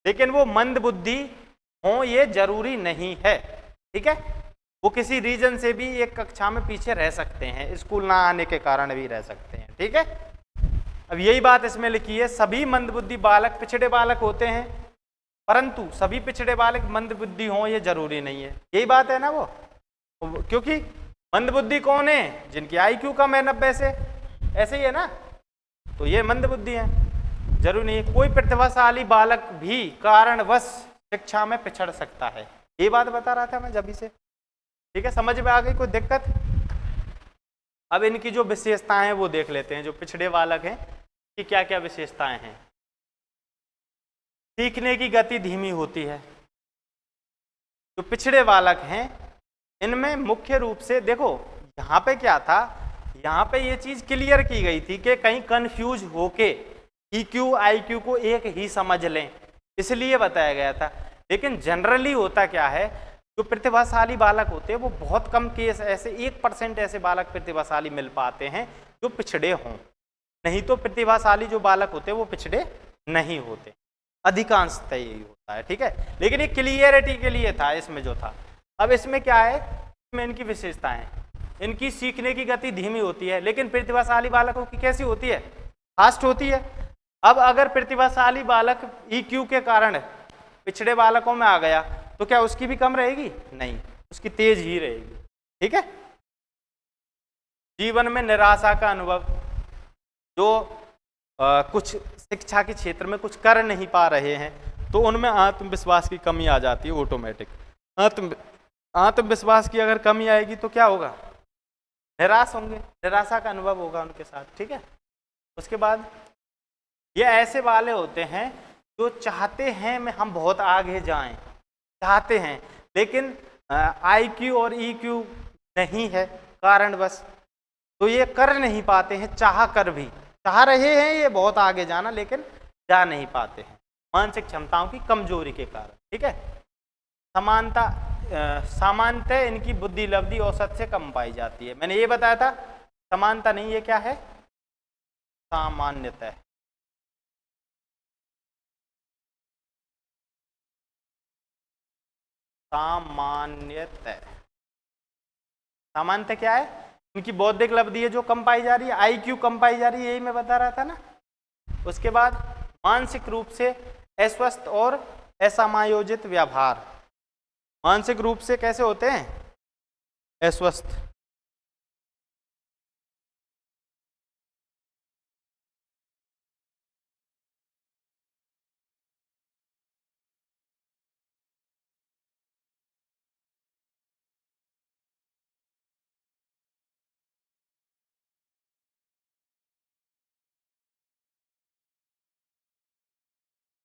लेकिन वो मंदबुद्धि हों ये जरूरी नहीं है, ठीक है। वो किसी रीजन से भी एक कक्षा में पीछे रह सकते हैं, स्कूल ना आने के कारण भी रह सकते हैं, ठीक है। अब यही बात इसमें लिखी है, सभी मंदबुद्धि बालक पिछड़े बालक होते हैं, परंतु सभी पिछड़े बालक मंदबुद्धि हों ये जरूरी नहीं है, यही बात है ना वो, क्योंकि मंदबुद्धि कौन है, जिनकी IQ कम है 90 से, ऐसे ही है ना, तो ये मंदबुद्धि है, जरूरी नहीं है। कोई प्रतिभाशाली बालक भी कारणवश शिक्षा में पिछड़ सकता है, ये बात बता रहा था मैं जब से, ठीक है, समझ में आ गई, कोई दिक्कत। अब इनकी जो विशेषताएं हैं वो देख लेते हैं, जो पिछड़े बालक हैं कि क्या क्या विशेषताएं हैं। सीखने की गति धीमी होती है, जो पिछड़े बालक हैं इनमें मुख्य रूप से, देखो यहाँ पे क्या था, यहाँ पे ये चीज क्लियर की गई थी कि कहीं कंफ्यूज होके EQ IQ को एक ही समझ लें, इसलिए बताया गया था। लेकिन जनरली होता क्या है, जो प्रतिभाशाली बालक होते हैं वो बहुत कम केस ऐसे 1% ऐसे बालक प्रतिभाशाली मिल पाते हैं जो पिछड़े हों, नहीं तो प्रतिभाशाली जो बालक होते हैं वो पिछड़े नहीं होते, अधिकांशतः यही होता है, ठीक है। लेकिन ये क्लियरिटी के लिए था इसमें जो था। अब इसमें क्या है, इसमें इनकी विशेषताएं, इनकी सीखने की गति धीमी होती है, लेकिन प्रतिभाशाली बालकों की कैसी होती है, फास्ट होती है। अब अगर प्रतिभाशाली बालक EQ के कारण पिछड़े बालकों में आ गया तो क्या उसकी भी कम रहेगी, नहीं, उसकी तेज ही रहेगी, ठीक है। जीवन में निराशा का अनुभव, जो कुछ शिक्षा के क्षेत्र में कुछ कर नहीं पा रहे हैं तो उनमें आत्मविश्वास की कमी आ जाती है ऑटोमेटिक। आत्मविश्वास की अगर कमी आएगी तो क्या होगा, निराश होंगे, निराशा का अनुभव होगा उनके साथ, ठीक है। उसके बाद ये ऐसे वाले होते हैं जो चाहते हैं मैं हम बहुत आगे जाएं, चाहते हैं, लेकिन IQ और EQ नहीं है कारणवश, तो ये कर नहीं पाते हैं, चाह कर भी, चाह रहे हैं ये बहुत आगे जाना लेकिन जा नहीं पाते हैं, मानसिक क्षमताओं की कमजोरी के कारण, ठीक है। सामान्यतः इनकी बुद्धि लब्धि औसत से कम पाई जाती है, मैंने ये बताया था, समानता नहीं, ये क्या है, सामान्यतः। सामान्यतः, सामान्यतः क्या है? उनकी बौद्धिक उपलब्धि है जो कम पाई जा रही है, आईक्यू कम पाई जा रही है, यही मैं बता रहा था ना। उसके बाद मानसिक रूप से अस्वस्थ और असमायोजित व्यवहार। मानसिक रूप से कैसे होते हैं? अस्वस्थ।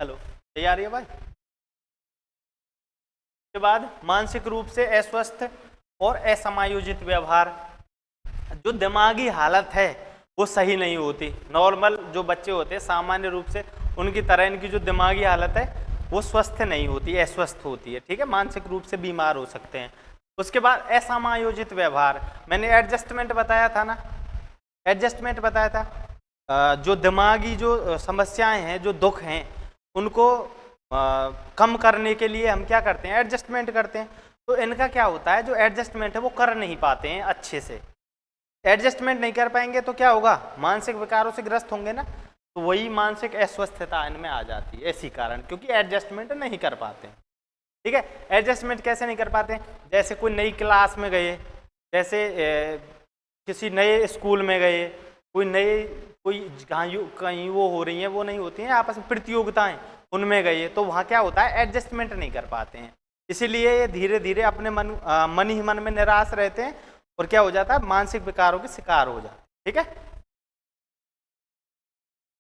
हेलो, सही आ रही है भाई? के बाद मानसिक रूप से अस्वस्थ और असमायोजित व्यवहार। जो दिमागी हालत है वो सही नहीं होती। नॉर्मल जो बच्चे होते हैं सामान्य रूप से उनकी तरह इनकी जो दिमागी हालत है वो स्वस्थ नहीं होती, अस्वस्थ होती है। ठीक है, मानसिक रूप से बीमार हो सकते हैं। उसके बाद असमायोजित व्यवहार, मैंने एडजस्टमेंट बताया था ना, एडजस्टमेंट बताया था। जो दिमागी जो समस्याएं हैं, जो दुख हैं, उनको कम करने के लिए हम क्या करते हैं? एडजस्टमेंट करते हैं। तो इनका क्या होता है, जो एडजस्टमेंट है वो कर नहीं पाते हैं अच्छे से। एडजस्टमेंट नहीं कर पाएंगे तो क्या होगा? मानसिक विकारों से ग्रस्त होंगे ना, तो वही मानसिक अस्वस्थता इनमें आ जाती है इसी कारण, क्योंकि एडजस्टमेंट नहीं कर पाते हैं। ठीक है, एडजस्टमेंट कैसे नहीं कर पाते? जैसे कोई नई क्लास में गए, जैसे किसी नए स्कूल में गए, कोई कहीं वो हो रही हैं, वो नहीं होती हैं आपस में प्रतियोगिताएं, उनमें गए तो वहाँ क्या होता है? एडजस्टमेंट नहीं कर पाते हैं। इसीलिए ये धीरे धीरे अपने मन ही मन में निराश रहते हैं और क्या हो जाता है? मानसिक विकारों के शिकार हो जाते हैं। ठीक है,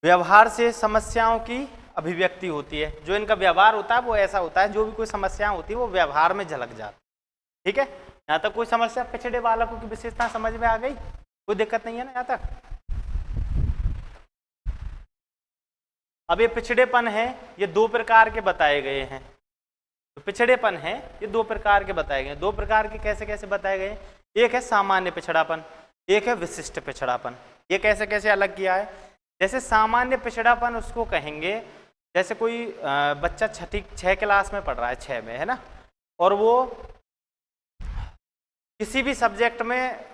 व्यवहार से समस्याओं की अभिव्यक्ति होती है। जो इनका व्यवहार होता है वो ऐसा होता है, जो भी कोई समस्याएं होती है वो व्यवहार में झलक जाती है। ठीक है, यहाँ तक कोई समस्या पिछड़े बालकों की विशेषता समझ में आ गई? कोई दिक्कत नहीं है ना यहाँ तक? अब ये पिछड़ेपन है, ये दो प्रकार के बताए गए हैं। तो पिछड़ेपन है ये दो प्रकार के बताए गए। दो प्रकार के कैसे कैसे बताए गए? एक है सामान्य पिछड़ापन, एक है विशिष्ट पिछड़ापन। ये कैसे कैसे अलग किया है? जैसे सामान्य पिछड़ापन उसको कहेंगे, जैसे कोई बच्चा 6 क्लास में पढ़ रहा है, 6 में है ना, और वो किसी भी सब्जेक्ट में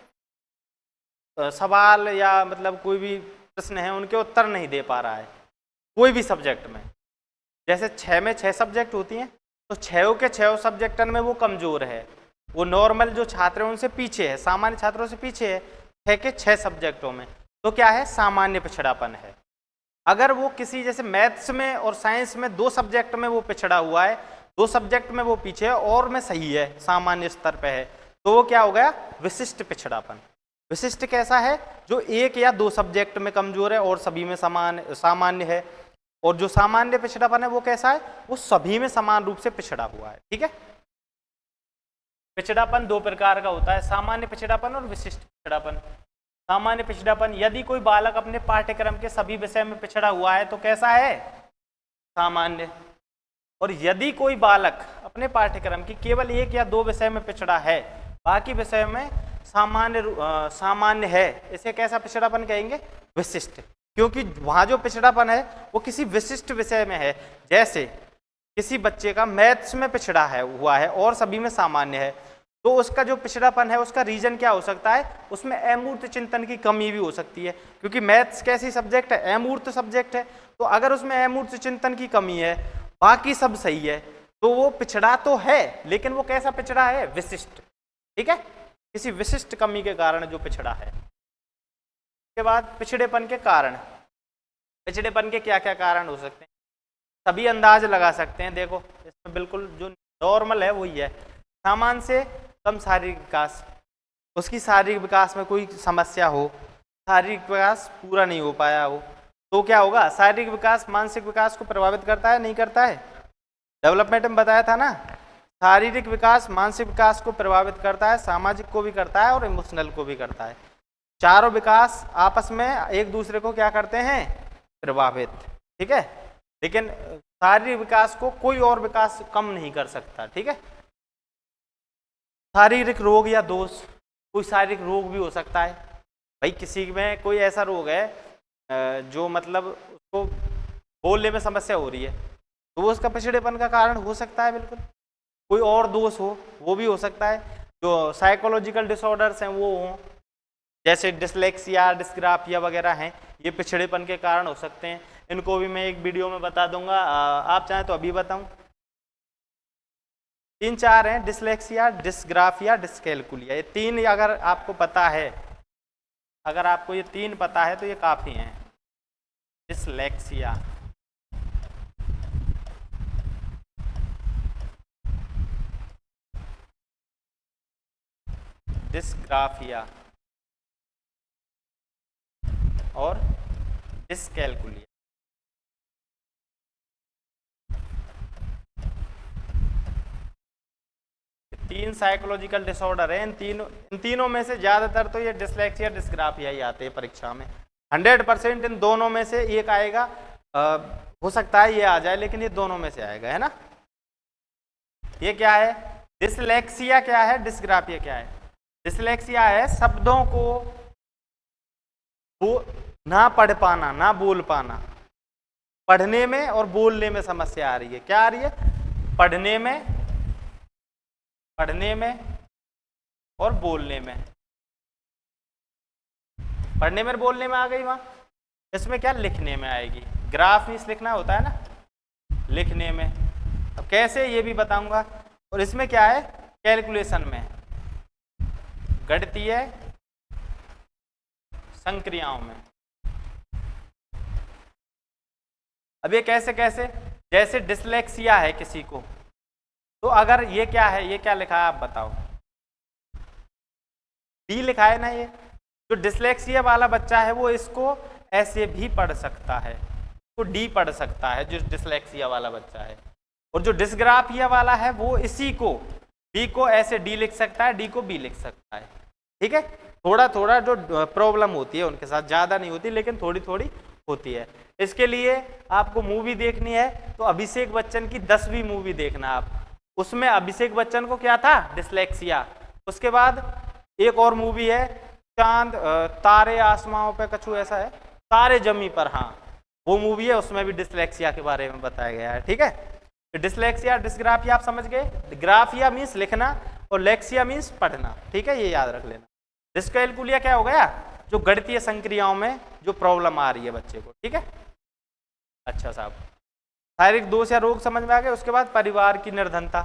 सवाल या मतलब कोई भी प्रश्न है उनके उत्तर नहीं दे पा रहा है, कोई भी सब्जेक्ट में। जैसे 6 में 6 सब्जेक्ट होती हैं, तो 6 के 6 सब्जेक्टन में वो कमजोर है, वो नॉर्मल जो छात्र हैं उनसे पीछे है, सामान्य छात्रों से पीछे है 6 के 6 सब्जेक्टों में। तो क्या है? सामान्य पिछड़ापन है। अगर वो किसी जैसे मैथ्स में और साइंस में 2 सब्जेक्ट में वो पिछड़ा हुआ है, 2 सब्जेक्ट में वो पीछे है और में सही है, सामान्य स्तर पे है, तो वो क्या हो गया? विशिष्ट पिछड़ापन। विशिष्ट कैसा है? जो 1 या 2 सब्जेक्ट में कमजोर है और सभी में सामान्य है। और जो सामान्य पिछड़ापन है वो कैसा है? वो सभी में समान रूप से पिछड़ा हुआ है। ठीक है, पिछड़ापन 2 प्रकार का होता है, सामान्य पिछड़ापन और विशिष्ट पिछड़ापन। सामान्य पिछड़ापन, यदि कोई बालक अपने पाठ्यक्रम के सभी विषय में पिछड़ा हुआ है तो कैसा है? सामान्य। और यदि कोई बालक अपने पाठ्यक्रम की केवल 1 या 2 विषय में पिछड़ा है, बाकी विषय में सामान्य है, इसे कैसा पिछड़ापन कहेंगे? विशिष्ट। क्योंकि वहाँ जो पिछड़ापन है वो किसी विशिष्ट विषय में है। जैसे किसी बच्चे का मैथ्स में पिछड़ा हुआ है और सभी में सामान्य है, तो उसका जो पिछड़ापन है उसका रीजन क्या हो सकता है? उसमें अमूर्त चिंतन की कमी भी हो सकती है, क्योंकि मैथ्स कैसी सब्जेक्ट है? अमूर्त सब्जेक्ट है। तो अगर उसमें अमूर्त चिंतन की कमी है, बाकी सब सही है, तो वो पिछड़ा तो है, लेकिन वो कैसा पिछड़ा है? विशिष्ट। ठीक है, किसी विशिष्ट कमी के कारण जो पिछड़ा है। के बाद पिछड़ेपन के कारण, पिछड़ेपन के क्या क्या कारण हो सकते हैं? सभी अंदाज लगा सकते हैं। देखो इसमें बिल्कुल जो नॉर्मल है वही है, सामान्य से कम शारीरिक विकास, उसकी शारीरिक विकास में कोई समस्या हो, शारीरिक विकास पूरा नहीं हो पाया हो, तो क्या होगा? शारीरिक विकास मानसिक विकास को प्रभावित करता है, नहीं करता है? डेवलपमेंट में बताया था ना, शारीरिक विकास मानसिक विकास को प्रभावित करता है, सामाजिक को भी करता है और इमोशनल को भी करता है। चारों विकास आपस में एक दूसरे को क्या करते हैं? प्रभावित। ठीक है, लेकिन शारीरिक विकास को कोई और विकास कम नहीं कर सकता। ठीक है, शारीरिक रोग या दोष, कोई शारीरिक रोग भी हो सकता है। भाई किसी में कोई ऐसा रोग है जो मतलब उसको बोलने में समस्या हो रही है, तो वो उसका पिछड़ेपन का कारण हो सकता है। बिल्कुल कोई और दोष हो वो भी हो सकता है, जो साइकोलॉजिकल डिसऑर्डर्स हैं वो हों, जैसे डिसलेक्सिया, डिस्ग्राफिया वगैरह हैं, ये पिछड़ेपन के कारण हो सकते हैं। इनको भी मैं एक वीडियो में बता दूंगा, आप चाहें तो अभी बताऊं। 3-4 हैं, डिसलेक्सिया, डिस्ग्राफिया, डिस्कैल्कुलिया। ये 3 अगर आपको पता है, अगर आपको ये 3 पता है तो ये काफ़ी हैं। डिसलेक्सिया, डिस्ग्राफिया और डिस्कैल्कुलिया। तीन साइकोलॉजिकल डिसऑर्डर है। इन तीनों में से ज़्यादातर तो ये डिसलेक्सिया, डिस्ग्राफिया ही आते हैं परीक्षा में। 100% इन दोनों में से एक आएगा, हो सकता है ये आ जाए, लेकिन ये दोनों में से आएगा, है ना। ये क्या है? डिसलेक्सिया क्या है, डिस्ग्राफिया क्या है? डिसलेक्सिया है शब्दों को ना पढ़ पाना, ना बोल पाना, पढ़ने में और बोलने में समस्या आ रही है। क्या आ रही है? पढ़ने में और बोलने में। पढ़ने में और बोलने में आ गई वहां। इसमें क्या लिखने में आएगी? ग्राफ मीन्स लिखना होता है ना, लिखने में। अब कैसे ये भी बताऊंगा। और इसमें क्या है? कैलकुलेशन में, गणितीय संक्रियाओं में। अब ये कैसे कैसे? जैसे डिसलेक्सिया है किसी को, तो अगर ये क्या है, ये क्या लिखा है आप बताओ? डी लिखा है ना। ये जो डिसलेक्सिया वाला बच्चा है वो इसको ऐसे भी पढ़ सकता है, तो डी पढ़ सकता है जो डिसलेक्सिया वाला बच्चा है। और जो डिस्ग्राफिया वाला है वो इसी को, बी को ऐसे डी लिख सकता है, डी को बी लिख सकता है। ठीक है, थोड़ा थोड़ा जो प्रॉब्लम होती है उनके साथ, ज़्यादा नहीं होती लेकिन थोड़ी थोड़ी होती है। इसके लिए आपको मूवी देखनी है तो अभिषेक बच्चन की 10वीं मूवी देखना आप। उसमें अभिषेक बच्चन को क्या था? डिसलेक्सिया। उसके बाद एक और मूवी है, चांद तारे आसमां पे कछु ऐसा है, तारे जमी पर, हाँ वो मूवी है, उसमें भी डिसलेक्सिया के बारे में बताया गया है। ठीक है, तो डिसलेक्सिया, डिस्ग्राफिया आप समझ गए। ग्राफिया मीन्स लिखना और लेक्सिया मीन्स पढ़ना। ठीक है, ये याद रख लेना। डिस्कैल्कुलिया क्या हो गया? जो गणितीय संक्रियाओं में जो प्रॉब्लम आ रही है बच्चे को। ठीक है, अच्छा साहब, शारीरिक दोष या रोग समझ में आ गए। उसके बाद परिवार की निर्धनता।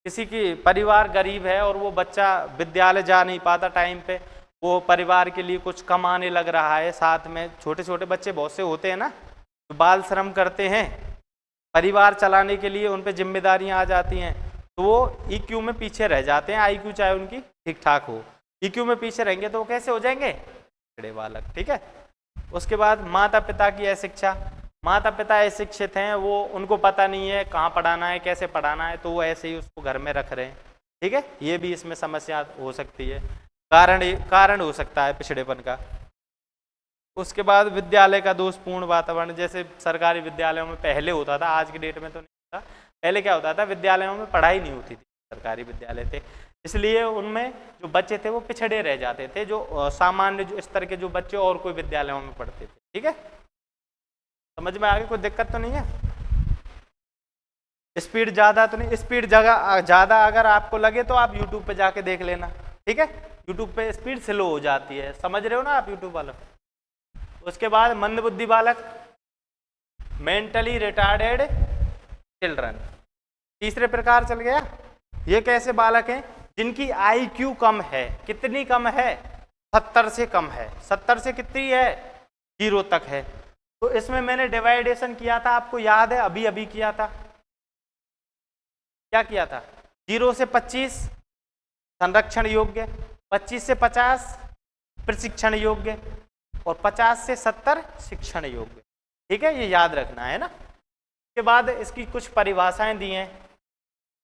किसी की परिवार गरीब है और वो बच्चा विद्यालय जा नहीं पाता टाइम पे, वो परिवार के लिए कुछ कमाने लग रहा है, साथ में छोटे छोटे बच्चे बहुत से होते हैं ना जो बाल श्रम करते हैं, परिवार चलाने के लिए उन पे जिम्मेदारियां आ जाती हैं, तो वो ईक्यू में पीछे रह जाते हैं। आईक्यू चाहे उनकी ठीक ठाक हो, ईक्यू में पीछे रहेंगे तो वो कैसे हो जाएंगे? पिछड़े बालक। ठीक है, उसके बाद माता पिता की अशिक्षा। माता पिता अशिक्षित हैं, वो उनको पता नहीं है कहाँ पढ़ाना है, कैसे पढ़ाना है, तो वो ऐसे ही उसको घर में रख रहे हैं। ठीक है, ये भी इसमें समस्या हो सकती है, कारण हो सकता है पिछड़ेपन का। उसके बाद विद्यालय का दोषपूर्ण वातावरण। जैसे सरकारी विद्यालयों में पहले होता था, आज की डेट में तो नहीं होता। पहले क्या होता था, विद्यालयों में पढ़ाई नहीं होती थी, सरकारी विद्यालय थे, इसलिए उनमें जो बच्चे थे वो पिछड़े रह जाते थे, जो सामान्य जो स्तर के जो बच्चे और कोई विद्यालयों में पढ़ते थे। ठीक है, समझ में आगे? कोई दिक्कत तो नहीं है? स्पीड ज़्यादा तो नहीं? स्पीड ज़्यादा अगर आपको लगे तो आप यूट्यूब पे जाके देख लेना। ठीक है, यूट्यूब पे स्पीड स्लो हो जाती है, समझ रहे हो ना आप यूट्यूब वाला। उसके बाद मंदबुद्धि बालक, मेंटली रिटार्डेड चिल्ड्रन, तीसरे प्रकार चल गया। ये कैसे बालक हैं? जिनकी आईक्यू कम है। कितनी कम है? 70 से कम है। 70 से कितनी है? 0 तक है। तो इसमें मैंने डिवाइडेशन किया था, आपको याद है? अभी अभी किया था। क्या किया था? 0 से 25 संरक्षण योग्य, 25 से 50 प्रशिक्षण योग्य और 50 से 70 शिक्षण योग्य। ठीक है, ये याद रखना है ना। इसके बाद इसकी कुछ परिभाषाएं दी हैं।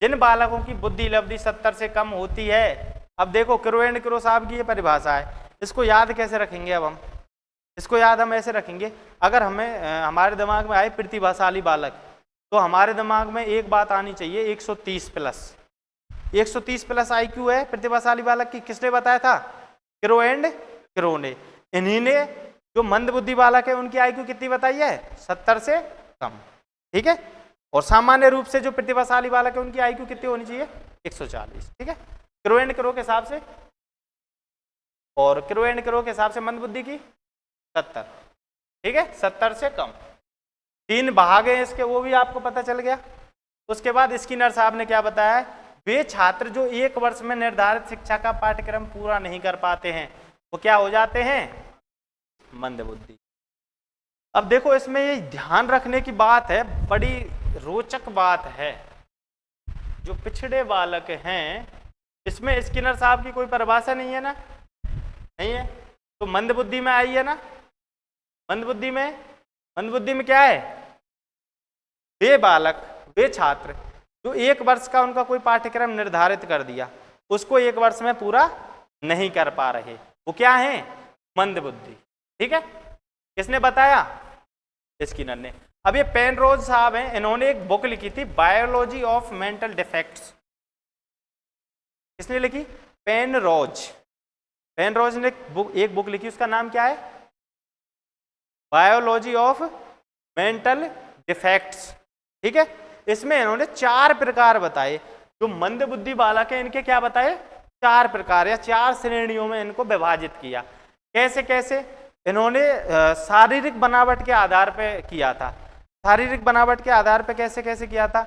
जिन बालकों की बुद्धि लब्धि 70 से कम होती है, अब देखो क्रो एंड क्रो साहब की ये परिभाषा है, इसको याद कैसे रखेंगे? अब हम इसको याद हम ऐसे रखेंगे, अगर हमें हमारे दिमाग में आए प्रतिभाशाली बालक, तो हमारे दिमाग में एक बात आनी चाहिए, 130 प्लस। 130 प्लस आईक्यू है प्रतिभाशाली बालक की। किसने बताया था? क्रो एंड क्रो ने। इन्हीं ने जो मंदबुद्धि बालक है उनकी आईक्यू कितनी बताई है? 70 से कम। ठीक है, और सामान्य रूप से जो प्रतिभाशाली बालक है उनकी IQ कितनी होनी चाहिए? 140। ठीक है, क्रो एंड क्रो के हिसाब से, और क्रो एंड क्रो के हिसाब से मंदबुद्धि की 70। ठीक है, 70 से कम। 3 भाग हैं इसके, वो भी आपको पता चल गया। उसके बाद स्किनर साहब ने क्या बताया है, वे छात्र जो 1 वर्ष में निर्धारित शिक्षा का पाठ्यक्रम पूरा नहीं कर पाते हैं वो क्या हो जाते हैं? मंदबुद्धि। अब देखो इसमें ये ध्यान रखने की बात है, बड़ी रोचक बात है, जो पिछड़े बालक हैं इसमें स्किनर साहब की कोई परिभाषा नहीं है ना, नहीं है, तो मंदबुद्धि में आई है ना। मंदबुद्धि में क्या है? वे बालक, वे छात्र जो 1 वर्ष का उनका कोई पाठ्यक्रम निर्धारित कर दिया, उसको 1 वर्ष में पूरा नहीं कर पा रहे, वो क्या है? मंदबुद्धि। ठीक है, किसने बताया? स्किनर ने। अब ये पेनरोज साहब हैं, इन्होंने एक बुक लिखी थी, बायोलॉजी ऑफ मेंटल डिफेक्ट्स। किसने लिखी? पेनरोज ने एक बुक लिखी, उसका नाम क्या है? Biology of mental defects. ठीक है, इसमें इन्होंने 4 प्रकार बताए, जो मंदबुद्धि बालक है इनके क्या बताए? 4 प्रकार या 4 श्रेणियों में इनको विभाजित किया। कैसे कैसे? इन्होंने शारीरिक बनावट के आधार पर किया था। शारीरिक बनावट के आधार पर कैसे कैसे किया था?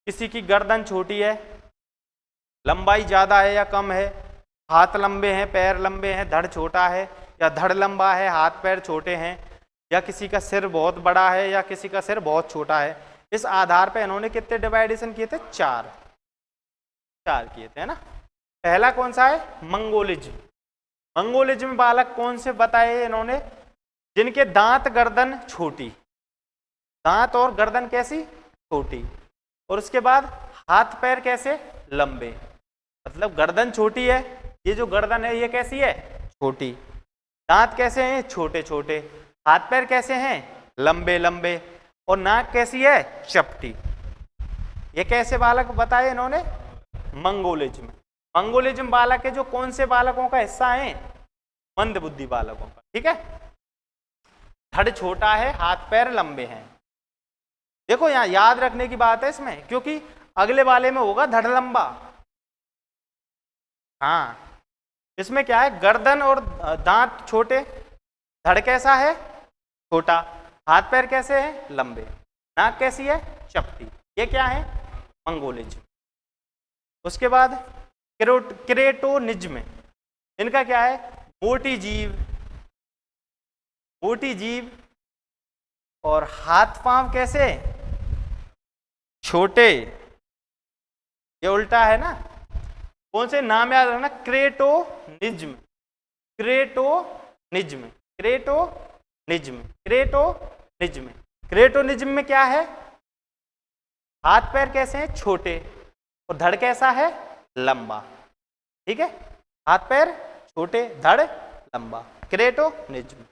किसी की गर्दन छोटी है, लंबाई ज़्यादा है या कम है, हाथ लंबे हैं, पैर लंबे हैं, धड़ छोटा है या धड़ लंबा है, हाथ पैर छोटे हैं, या किसी का सिर बहुत बड़ा है या किसी का सिर बहुत छोटा है। इस आधार पर इन्होंने कितने डिवाइडेशन किए थे? 4 किए थे, है ना। पहला कौन सा है? मंगोलिज्म। मंगोलिज्म बालक कौन से बताए इन्होंने? जिनके दांत गर्दन छोटी, दांत और गर्दन कैसी? छोटी, और उसके बाद हाथ पैर कैसे? लंबे। मतलब गर्दन छोटी है, ये जो गर्दन है ये कैसी है? छोटी। दांत कैसे हैं? छोटे छोटे। हाथ पैर कैसे हैं? लंबे लंबे। और नाक कैसी है? चपटी। ये कैसे बालक बताए इन्होंने? मंगोलिज्म। मंगोलिज्म बालक है जो कौन से बालकों का हिस्सा है? मंदबुद्धि बालकों का। ठीक है, धड़ छोटा है, हाथ पैर लंबे हैं। देखो यहाँ याद रखने की बात है इसमें, क्योंकि अगले वाले में होगा धड़ लंबा। हाँ, इसमें क्या है? गर्दन और दांत छोटे, धड़ कैसा है? छोटा, हाथ पैर कैसे हैं? लंबे, नाक कैसी है? चपटी। ये क्या है? मंगोलिज्म। उसके बाद क्रेटोनिज्म, इनका क्या है? मोटी जीभ और हाथ पांव कैसे? छोटे। ये उल्टा है ना। कौन से? नाम याद रखना, क्रेटोनिज्म। क्रेटोनिज्म में क्या है? हाथ पैर कैसे हैं? छोटे, और धड़ कैसा है? लंबा। ठीक है, हाथ पैर छोटे, धड़ लंबा, क्रेटोनिज्म।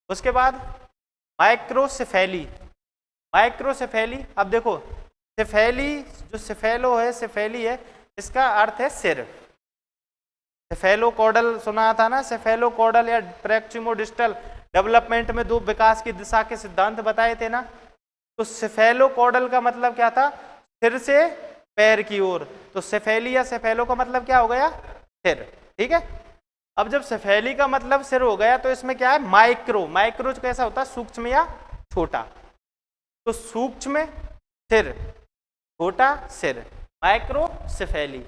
उसके बाद माइक्रोसेफेली। अब देखो सेफेली, जो सेफेलो है, सेफेली है, इसका अर्थ है सिर। सेफेलोकॉडल सुना था ना, सेफेलोकॉडल या प्रैक्सिमोडिस्टल डेवलपमेंट में 2 विकास की दिशा के सिद्धांत बताए थे ना। तो सेफेलोकॉडल का मतलब क्या था? सिर से पैर की ओर। तो सेफेली या सेफेलो का मतलब क्या हो गया? सिर। ठीक है, अब जब सेफेली का मतलब सिर हो गया तो इसमें क्या है? माइक्रो कैसा होता है? सूक्ष्म या छोटा। तो सूक्ष्म सिर, छोटा सिर, माइक्रोसेफेली।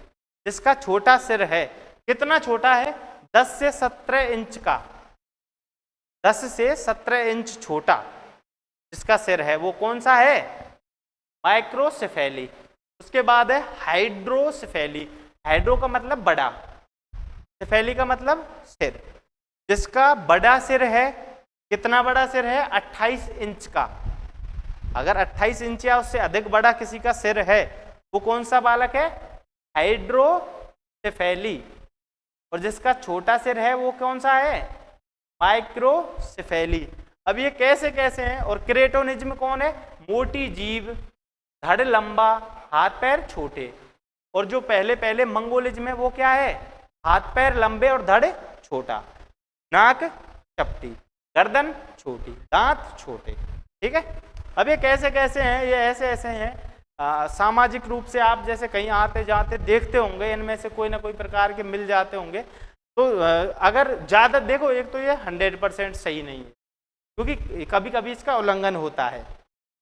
जिसका छोटा सिर है, कितना छोटा है? 10 से 17 इंच का, 10 से 17 इंच छोटा जिसका सिर है, वो कौन सा है? माइक्रोसेफेली। उसके बाद है हाइड्रोसेफेली। हाइड्रो का मतलब बड़ा, सेफेली का मतलब सिर। जिसका बड़ा सिर है, कितना बड़ा सिर है? 28 इंच का। अगर 28 इंच या उससे अधिक बड़ा किसी का सिर है, वो कौन सा बालक है? हाइड्रोसेफेली। और जिसका छोटा सिर है वो कौन सा है? माइक्रोसेफेली। अब ये कैसे कैसे हैं? और क्रेटोनिज्म कौन है? मोटी जीभ, धड़ लंबा, हाथ पैर छोटे। और जो पहले मंगोलिज्म है वो क्या है? हाथ पैर लंबे और धड़ छोटा, नाक चपटी, गर्दन छोटी, दांत छोटे। ठीक है, अब ये कैसे कैसे हैं, ये ऐसे ऐसे हैं सामाजिक रूप से आप जैसे कहीं आते जाते देखते होंगे, इनमें से कोई ना कोई प्रकार के मिल जाते होंगे। तो अगर ज़्यादा देखो, एक तो ये 100% सही नहीं है, क्योंकि कभी कभी इसका उल्लंघन होता है,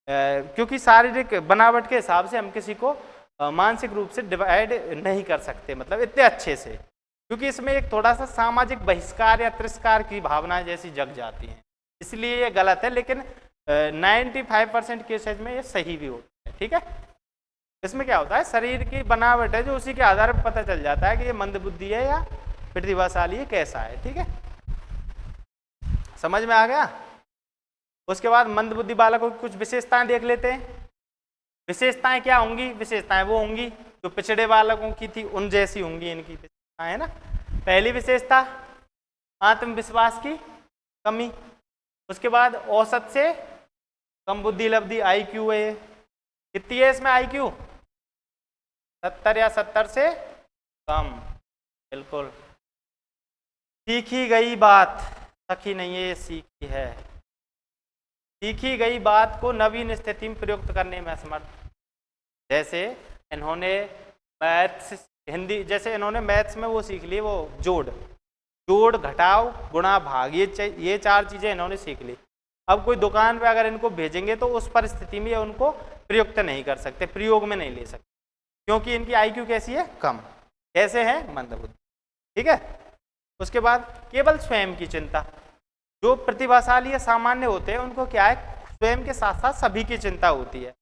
क्योंकि शारीरिक बनावट के हिसाब से हम किसी को मानसिक रूप से डिवाइड नहीं कर सकते, मतलब इतने अच्छे से, क्योंकि इसमें एक थोड़ा सा सामाजिक बहिष्कार या तिरस्कार की भावनाएं जैसी जग जाती हैं, इसलिए ये गलत है। लेकिन 95% केसेज में ये सही भी होता है। ठीक है, इसमें क्या होता है, शरीर की बनावट है जो उसी के आधार पर पता चल जाता है कि ये मंदबुद्धि है या प्रतिभाशाली है, कैसा है। ठीक है, समझ में आ गया। उसके बाद मंदबुद्धि बालकों की कुछ विशेषताएं देख लेते हैं। विशेषताएं क्या होंगी, विशेषताएं वो होंगी जो पिछड़े बालकों की थी उन जैसी होंगी इनकी विशेषताएं, है ना। पहली विशेषता आत्मविश्वास की कमी, उसके बाद औसत से कम बुद्धि लब्धि, IQ है। कितनी है इसमें IQ? 70 या 70 से कम, बिल्कुल। सीखी गई बात, सखी नहीं है, ये सीखी है। सीखी गई बात को नवीन स्थिति में प्रयुक्त करने में असमर्थ, जैसे इन्होंने मैथ्स हिंदी, जैसे इन्होंने मैथ्स में वो सीख ली, वो जोड़ घटाव गुणा भाग, ये 4 चीज़ें इन्होंने सीख ली। अब कोई दुकान पे अगर इनको भेजेंगे तो उस परिस्थिति में उनको प्रयुक्त नहीं कर सकते, प्रयोग में नहीं ले सकते, क्योंकि इनकी IQ कैसी है, कम। कैसे है, मंदबुद्धि। ठीक है, उसके बाद केवल स्वयं की चिंता, जो प्रतिभाशाली या सामान्य होते हैं उनको क्या है, स्वयं के साथ साथ सभी की चिंता होती है।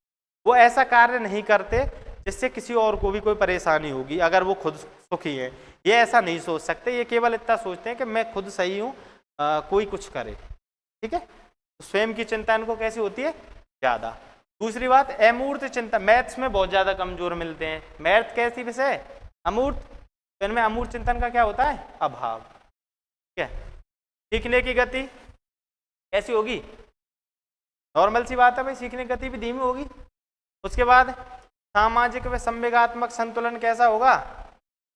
वो ऐसा कार्य नहीं करते जिससे किसी और को भी कोई परेशानी होगी अगर वो खुद सुखी है, ये ऐसा नहीं सोच सकते। ये केवल इतना सोचते हैं कि मैं खुद सही हूँ, कोई कुछ करे। ठीक है, स्वयं की चिंता इनको कैसी होती है, ज़्यादा। दूसरी बात, अमूर्त चिंता, मैथ्स में बहुत ज़्यादा कमजोर मिलते हैं। मैथ कैसी विषय, अमूर्त, तो इनमें अमूर्त चिंतन का क्या होता है, अभाव। ठीक है, सीखने की गति कैसी होगी, नॉर्मल सी बात है भाई, सीखने की गति भी धीमी होगी। उसके बाद सामाजिक व संवेगात्मक संतुलन कैसा होगा,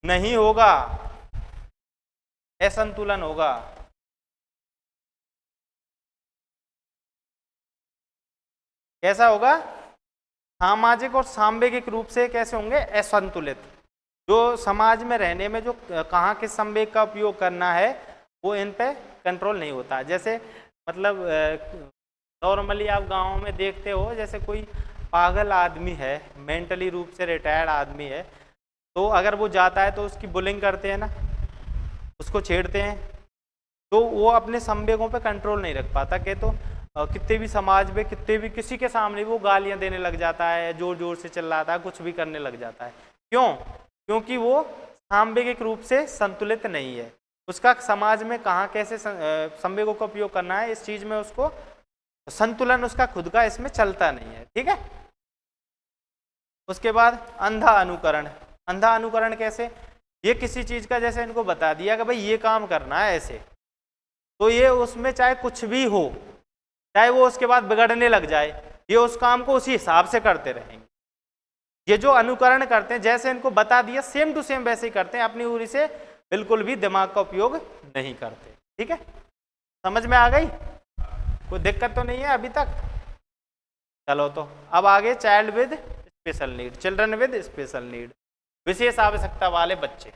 नहीं होगा, असंतुलन होगा। कैसा होगा, सामाजिक और सांवेगिक रूप से कैसे होंगे, असंतुलित। जो समाज में रहने में जो कहाँ किस संवेग का उपयोग करना है वो इन पे कंट्रोल नहीं होता। जैसे मतलब नॉर्मली आप गाँव में देखते हो, जैसे कोई पागल आदमी है, मेंटली रूप से रिटायर्ड आदमी है, तो अगर वो जाता है तो उसकी बुलिंग करते हैं ना, उसको छेड़ते हैं, तो वो अपने संवेगों पे कंट्रोल नहीं रख पाता। कि तो कितने भी समाज में कितने भी किसी के सामने वो गालियां देने लग जाता है, जोर जोर से चिल्लाता है, कुछ भी करने लग जाता है। क्यों, क्योंकि वो सांवेगिक रूप से संतुलित नहीं है। उसका समाज में कहाँ कैसे संवेगों का उपयोग करना है, इस चीज में उसको संतुलन उसका खुद का इसमें चलता नहीं है। ठीक है, उसके बाद अंधा अनुकरण। अंधा अनुकरण कैसे, ये किसी चीज का जैसे इनको बता दिया कि भाई ये काम करना है ऐसे, तो ये उसमें चाहे कुछ भी हो, चाहे वो उसके बाद बिगड़ने लग जाए, ये उस काम को उसी हिसाब से करते रहेंगे। ये जो अनुकरण करते हैं, जैसे इनको बता दिया सेम टू सेम वैसे ही करते हैं, अपनी उरी से बिल्कुल भी दिमाग का उपयोग नहीं करते। ठीक है, समझ में आ गई, कोई दिक्कत तो नहीं है अभी तक। चलो तो अब आगे, child with special need, children with special need, विशेष आवश्यकता वाले बच्चे।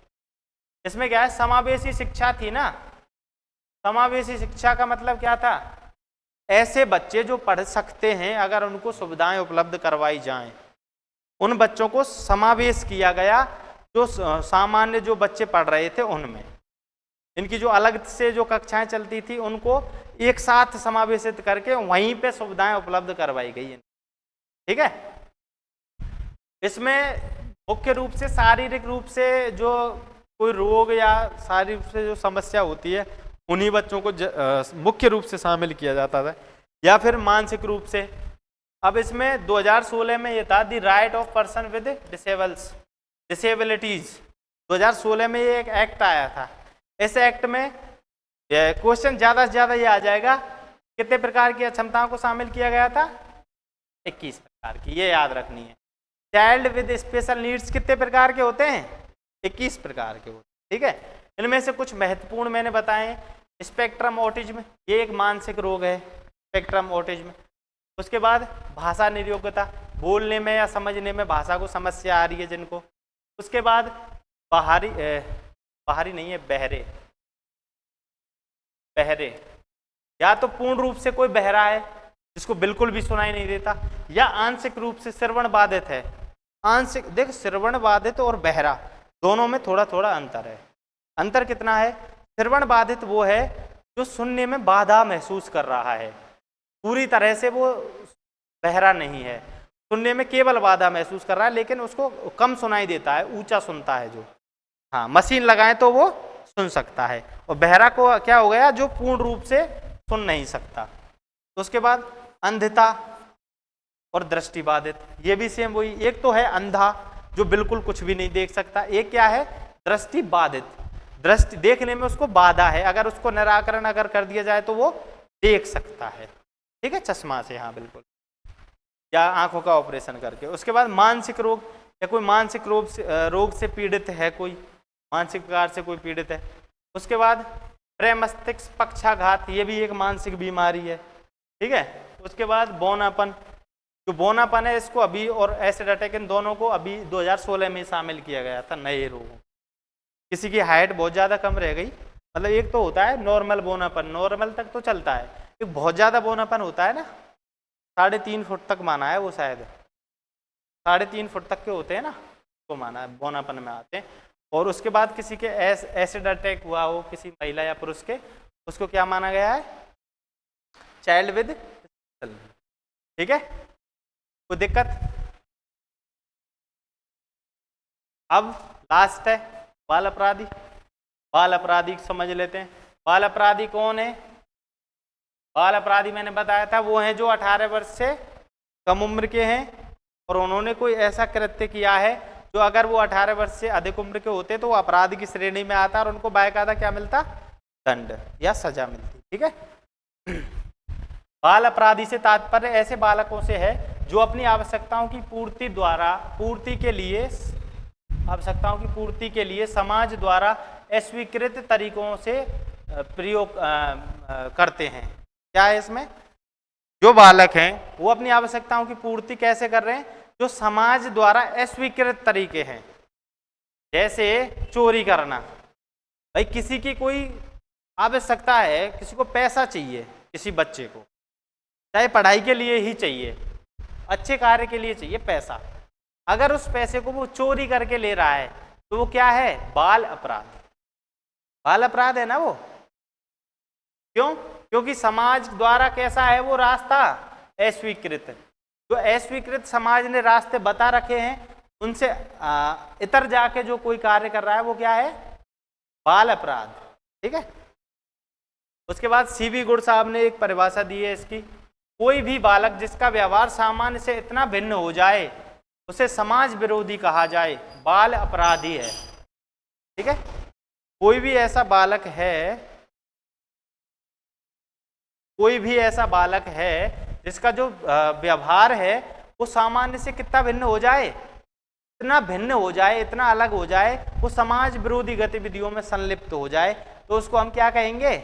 इसमें क्या है, समावेशी शिक्षा थी ना। समावेशी शिक्षा का मतलब क्या था, ऐसे बच्चे जो पढ़ सकते हैं, अगर उनको सुविधाएं उपलब्ध करवाई जाएं, उन बच्चों को समावेश किया गया। जो सामान्य जो बच्चे पढ़ रहे थे उनमें, इनकी जो अलग से जो कक्षाएं चलती थी उनको एक साथ समावेशित करके वहीं पे सुविधाएं उपलब्ध करवाई गई है। ठीक है, इसमें मुख्य रूप से शारीरिक रूप से जो कोई रोग या शारीरिक रूप से जो समस्या होती है उन्हीं बच्चों को मुख्य रूप से शामिल किया जाता था, या फिर मानसिक रूप से। अब इसमें 2016 में ये था, the right of person with disabilities. 2016 में ये एक एक्ट आया था। इस एक्ट में क्वेश्चन ज़्यादा से ज़्यादा ये आ जाएगा, कितने प्रकार की अक्षमताओं को शामिल किया गया था, 21 प्रकार की, ये याद रखनी है। चाइल्ड विद स्पेशल नीड्स कितने प्रकार के होते हैं, 21 प्रकार के होते हैं। ठीक है, इनमें से कुछ महत्वपूर्ण मैंने बताए। स्पेक्ट्रम ऑटिज्म, ये एक मानसिक रोग है, स्पेक्ट्रम ऑटिज्म। उसके बाद भाषा नियोग्यता, बोलने में या समझने में भाषा को समस्या आ रही है जिनको। उसके बाद बाहरी नहीं है, बहरे, या तो पूर्ण रूप से कोई बहरा है जिसको बिल्कुल भी सुनाई नहीं देता, या आंशिक रूप से श्रवण बाधित है। आंशिक, देख श्रवण बाधित और बहरा दोनों में थोड़ा थोड़ा अंतर है। अंतर कितना है? श्रवण बाधित वो है जो सुनने में बाधा महसूस कर रहा है, पूरी तरह से वो बहरा नहीं है, सुनने में केवल बाधा महसूस कर रहा है, लेकिन उसको कम सुनाई देता है, ऊंचा सुनता है जो। हाँ, मशीन लगाए तो वो सुन सकता है। और बहरा को क्या हो गया? जो पूर्ण रूप से सुन नहीं सकता। तो उसके बाद अंधता और दृष्टि बाधित, ये भी सेम वही। एक तो है अंधा जो बिल्कुल कुछ भी नहीं देख सकता, एक क्या है? दृष्टि बाधित, दृष्टि देखने में उसको बाधा है, अगर उसको निराकरण अगर कर दिया जाए तो वो देख सकता है। ठीक है, चश्मा से, हाँ बिल्कुल, या आंखों का ऑपरेशन करके। उसके बाद मानसिक रोग, या कोई मानसिक रोग से पीड़ित है, कोई मानसिक प्रकार से कोई पीड़ित है। उसके बाद प्रमस्तिष्क पक्षाघात, ये भी एक मानसिक बीमारी है। ठीक है। उसके बाद बौनापन, जो बौनापन है इसको अभी, और एसिड अटैक, इन दोनों को अभी 2016 में शामिल किया गया था नए रोगों। किसी की हाइट बहुत ज़्यादा कम रह गई, मतलब एक तो होता है नॉर्मल बौनापन, नॉर्मल तक तो चलता है, एक बहुत ज़्यादा बौनापन होता है ना, 3.5 फुट तक माना है वो, शायद 3.5 फुट तक के होते हैं ना, तो माना है बौनापन में आते हैं। और उसके बाद किसी के एसिड अटैक हुआ हो, किसी महिला या पुरुष के, उसको क्या माना गया है? Child with. ठीक है, कोई दिक्कत? अब लास्ट है बाल अपराधी। बाल अपराधी समझ लेते हैं। बाल अपराधी कौन है? बाल अपराधी मैंने बताया था वो हैं जो 18 वर्ष से कम उम्र के हैं और उन्होंने कोई ऐसा कृत्य किया है जो अगर वो 18 वर्ष से अधिक उम्र के होते तो वो अपराध की श्रेणी में आता और उनको बाकायदा क्या मिलता? दंड या सजा मिलती। ठीक है। बाल अपराधी से तात्पर्य ऐसे बालकों से है जो अपनी आवश्यकताओं की पूर्ति के लिए समाज द्वारा अस्वीकृत तरीकों से प्रयोग करते हैं। क्या है इसमें? जो बालक हैं वो अपनी आवश्यकताओं की पूर्ति कैसे कर रहे हैं? जो समाज द्वारा अस्वीकृत तरीके हैं, जैसे चोरी करना। भाई किसी की कोई आवश्यकता है, किसी को पैसा चाहिए, किसी बच्चे को चाहे पढ़ाई के लिए ही चाहिए, अच्छे कार्य के लिए चाहिए पैसा, अगर उस पैसे को वो चोरी करके ले रहा है तो वो क्या है? बाल अपराध। बाल अपराध है ना वो। क्यों? क्योंकि समाज द्वारा कैसा है वो रास्ता? अस्वीकृत। जो अस्वीकृत समाज ने रास्ते बता रखे हैं उनसे इतर जाके जो कोई कार्य कर रहा है वो क्या है? बाल अपराध। ठीक है। उसके बाद सीवी गुड साहब ने एक परिभाषा दी है इसकी, कोई भी बालक जिसका व्यवहार सामान्य से इतना भिन्न हो जाए उसे समाज विरोधी कहा जाए, बाल अपराधी है। ठीक है। कोई भी ऐसा बालक है जिसका जो व्यवहार है वो सामान्य से कितना भिन्न हो जाए? इतना भिन्न हो जाए, इतना अलग हो जाए, वो समाज विरोधी गतिविधियों में संलिप्त हो जाए, तो उसको हम क्या कहेंगे?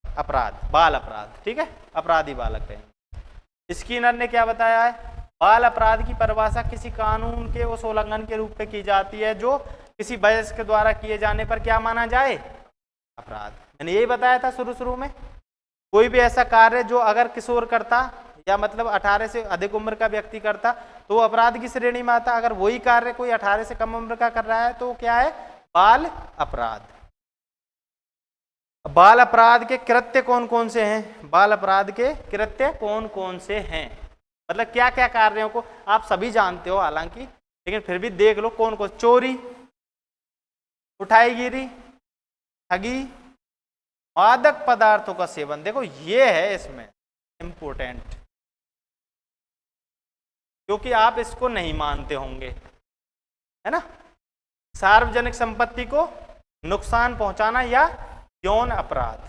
अपराध, बाल अपराध। ठीक है, अपराधी बालक कहेंगे। स्किनर ने क्या बताया है? बाल अपराध की परिभाषा किसी कानून के उस उल्लंघन के रूप में की जाती है जो किसी वयस्क द्वारा किए जाने पर क्या माना जाए? अपराध। मैंने यही बताया था शुरू में, कोई भी ऐसा कार्य जो अगर किशोर करता या मतलब 18 से अधिक उम्र का व्यक्ति करता तो वो अपराध की श्रेणी में आता, अगर वही कार्य कोई 18 से कम उम्र का कर रहा है तो क्या है? बाल अपराध। बाल अपराध के कृत्य कौन कौन से हैं? बाल अपराध के कृत्य कौन कौन से हैं, मतलब क्या क्या कार्यों को आप सभी जानते हो हालांकि, लेकिन फिर भी देख लो कौन कौन। चोरी, उठाईगिरी, ठगी, मादक पदार्थों का सेवन। देखो ये है इसमें इंपोर्टेंट, क्योंकि आप इसको नहीं मानते होंगे, है ना। सार्वजनिक संपत्ति को नुकसान पहुंचाना या यौन अपराध,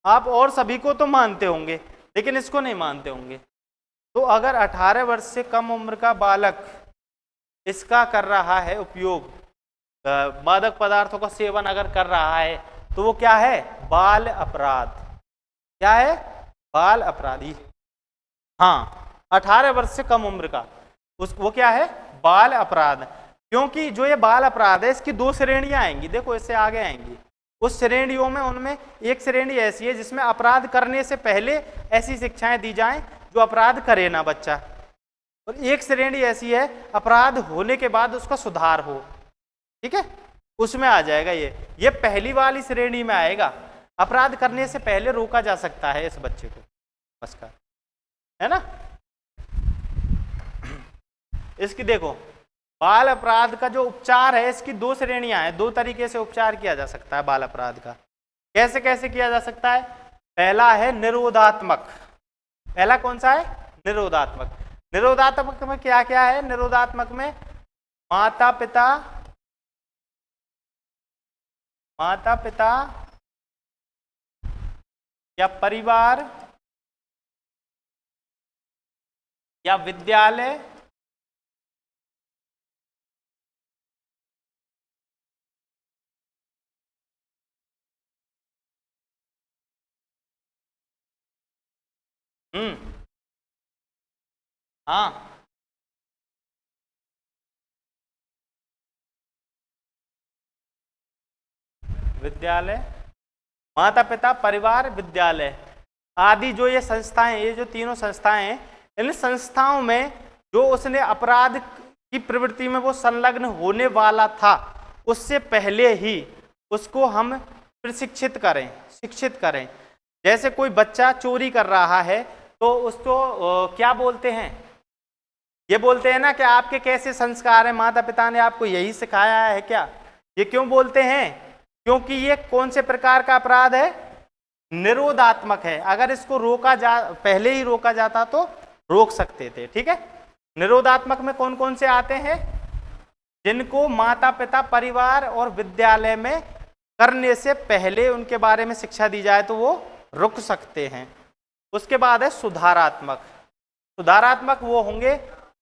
आप और सभी को तो मानते होंगे लेकिन इसको नहीं मानते होंगे। तो अगर 18 वर्ष से कम उम्र का बालक इसका कर रहा है उपयोग, मादक पदार्थों का सेवन अगर कर रहा है तो वो क्या है? बाल अपराध। क्या है? बाल अपराधी। हाँ, 18 वर्ष से कम उम्र का, वो क्या है, बाल अपराध। क्योंकि जो ये बाल अपराध है इसकी दो श्रेणियां आएंगी, देखो इससे आगे आएंगी। उस श्रेणियों में उनमें एक श्रेणी ऐसी है जिसमें अपराध करने से पहले ऐसी शिक्षाएं दी जाएं जो अपराध करे ना बच्चा, और एक श्रेणी ऐसी है अपराध होने के बाद उसका सुधार हो। ठीक है, उसमें आ जाएगा ये पहली वाली श्रेणी में आएगा। अपराध करने से पहले रोका जा सकता है इस बच्चे को, नमस्कार, है ना। इसकी देखो बाल अपराध का जो उपचार है इसकी दो श्रेणियां हैं, दो तरीके से उपचार किया जा सकता है बाल अपराध का। कैसे कैसे किया जा सकता है? पहला है निरोधात्मक। पहला कौन सा है? निरोधात्मक। निरोधात्मक में क्या क्या है? निरोधात्मक में माता पिता या परिवार या विद्यालय हाँ, विद्यालय, माता पिता, परिवार, विद्यालय आदि जो ये संस्थाएं, ये जो तीनों संस्थाएं हैं, इन संस्थाओं में जो उसने अपराध की प्रवृत्ति में वो संलग्न होने वाला था उससे पहले ही उसको हम प्रशिक्षित करें, शिक्षित करें। जैसे कोई बच्चा चोरी कर रहा है तो उसको क्या बोलते हैं? ये बोलते हैं ना कि आपके कैसे संस्कार हैं, माता पिता ने आपको यही सिखाया है क्या? ये क्यों बोलते हैं? क्योंकि ये कौन से प्रकार का अपराध है? निरोधात्मक है। अगर इसको पहले ही रोका जाता तो रोक सकते थे। ठीक है, निरोधात्मक में कौन कौन से आते हैं? जिनको माता पिता, परिवार और विद्यालय में करने से पहले उनके बारे में शिक्षा दी जाए तो वो रुक सकते हैं। उसके बाद है सुधारात्मक। सुधारात्मक वो होंगे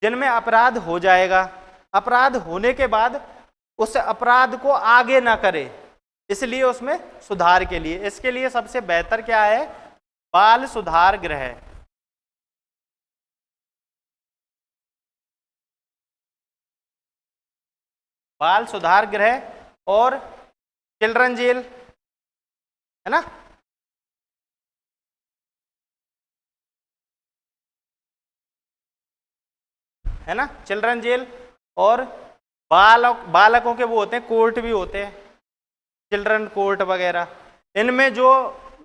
जिनमें अपराध हो जाएगा, अपराध होने के बाद उस अपराध को आगे ना करे, इसलिए उसमें सुधार के लिए, इसके लिए सबसे बेहतर क्या है? बाल सुधार गृह। बाल सुधार गृह और चिल्ड्रन जेल, है ना। है ना, चिल्ड्रन जेल और बालकों के वो होते हैं, कोर्ट भी होते हैं, चिल्ड्रन कोर्ट वगैरह। इनमें जो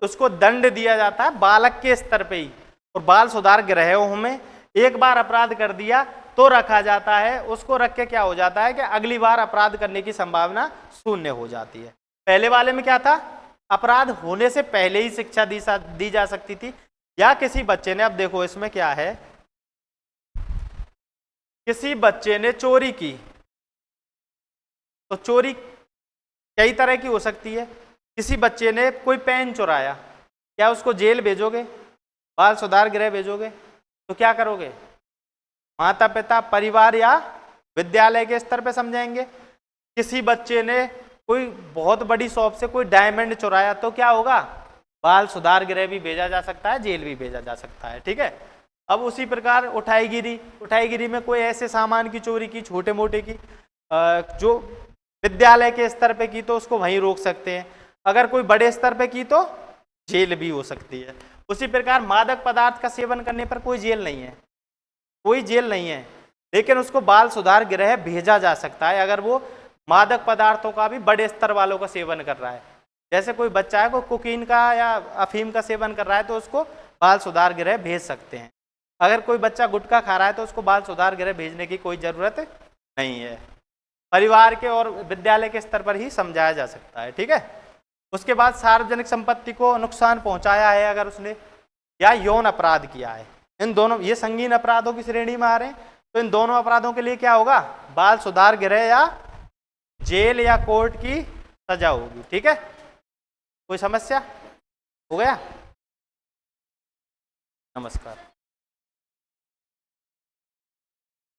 उसको दंड दिया जाता है बालक के स्तर पे ही। और बाल सुधार गृहों में एक बार अपराध कर दिया तो रखा जाता है, उसको रख के क्या हो जाता है कि अगली बार अपराध करने की संभावना शून्य हो जाती है। पहले वाले में क्या था? अपराध होने से पहले ही शिक्षा दी जा सकती थी। या किसी बच्चे ने, अब देखो इसमें क्या है, किसी बच्चे ने चोरी की तो चोरी कई तरह की हो सकती है। किसी बच्चे ने कोई पेन चुराया, क्या उसको जेल भेजोगे? बाल सुधार गृह भेजोगे? तो क्या करोगे? माता पिता, परिवार या विद्यालय के स्तर पे समझाएंगे। किसी बच्चे ने कोई बहुत बड़ी शॉप से कोई डायमंड चुराया तो क्या होगा? बाल सुधार गृह भी भेजा जा सकता है, जेल भी भेजा जा सकता है। ठीक है, अब उसी प्रकार उठाईगिरी में कोई ऐसे सामान की चोरी की, छोटे मोटे की, जो विद्यालय के स्तर पे की तो उसको वहीं रोक सकते हैं। अगर कोई बड़े स्तर पे की तो जेल भी हो सकती है। उसी प्रकार मादक पदार्थ का सेवन करने पर कोई जेल नहीं है, कोई जेल नहीं है, लेकिन उसको बाल सुधार गृह भेजा जा सकता है अगर वो मादक पदार्थों का भी बड़े स्तर वालों का सेवन कर रहा है। जैसे कोई बच्चा है, कोई कोकीन का या अफीम का सेवन कर रहा है तो उसको बाल सुधार गृह भेज सकते हैं। अगर कोई बच्चा गुटखा खा रहा है तो उसको बाल सुधार गृह भेजने की कोई ज़रूरत नहीं है। परिवार के और विद्यालय के स्तर पर ही समझाया जा सकता है। ठीक है, उसके बाद सार्वजनिक संपत्ति को नुकसान पहुंचाया है अगर उसने, या यौन अपराध किया है, इन दोनों, ये संगीन अपराधों की श्रेणी में आ रहे हैं, तो इन दोनों अपराधों के लिए क्या होगा? बाल सुधार गृह या जेल या कोर्ट की सजा होगी। ठीक है, कोई समस्या? हो गया? नमस्कार।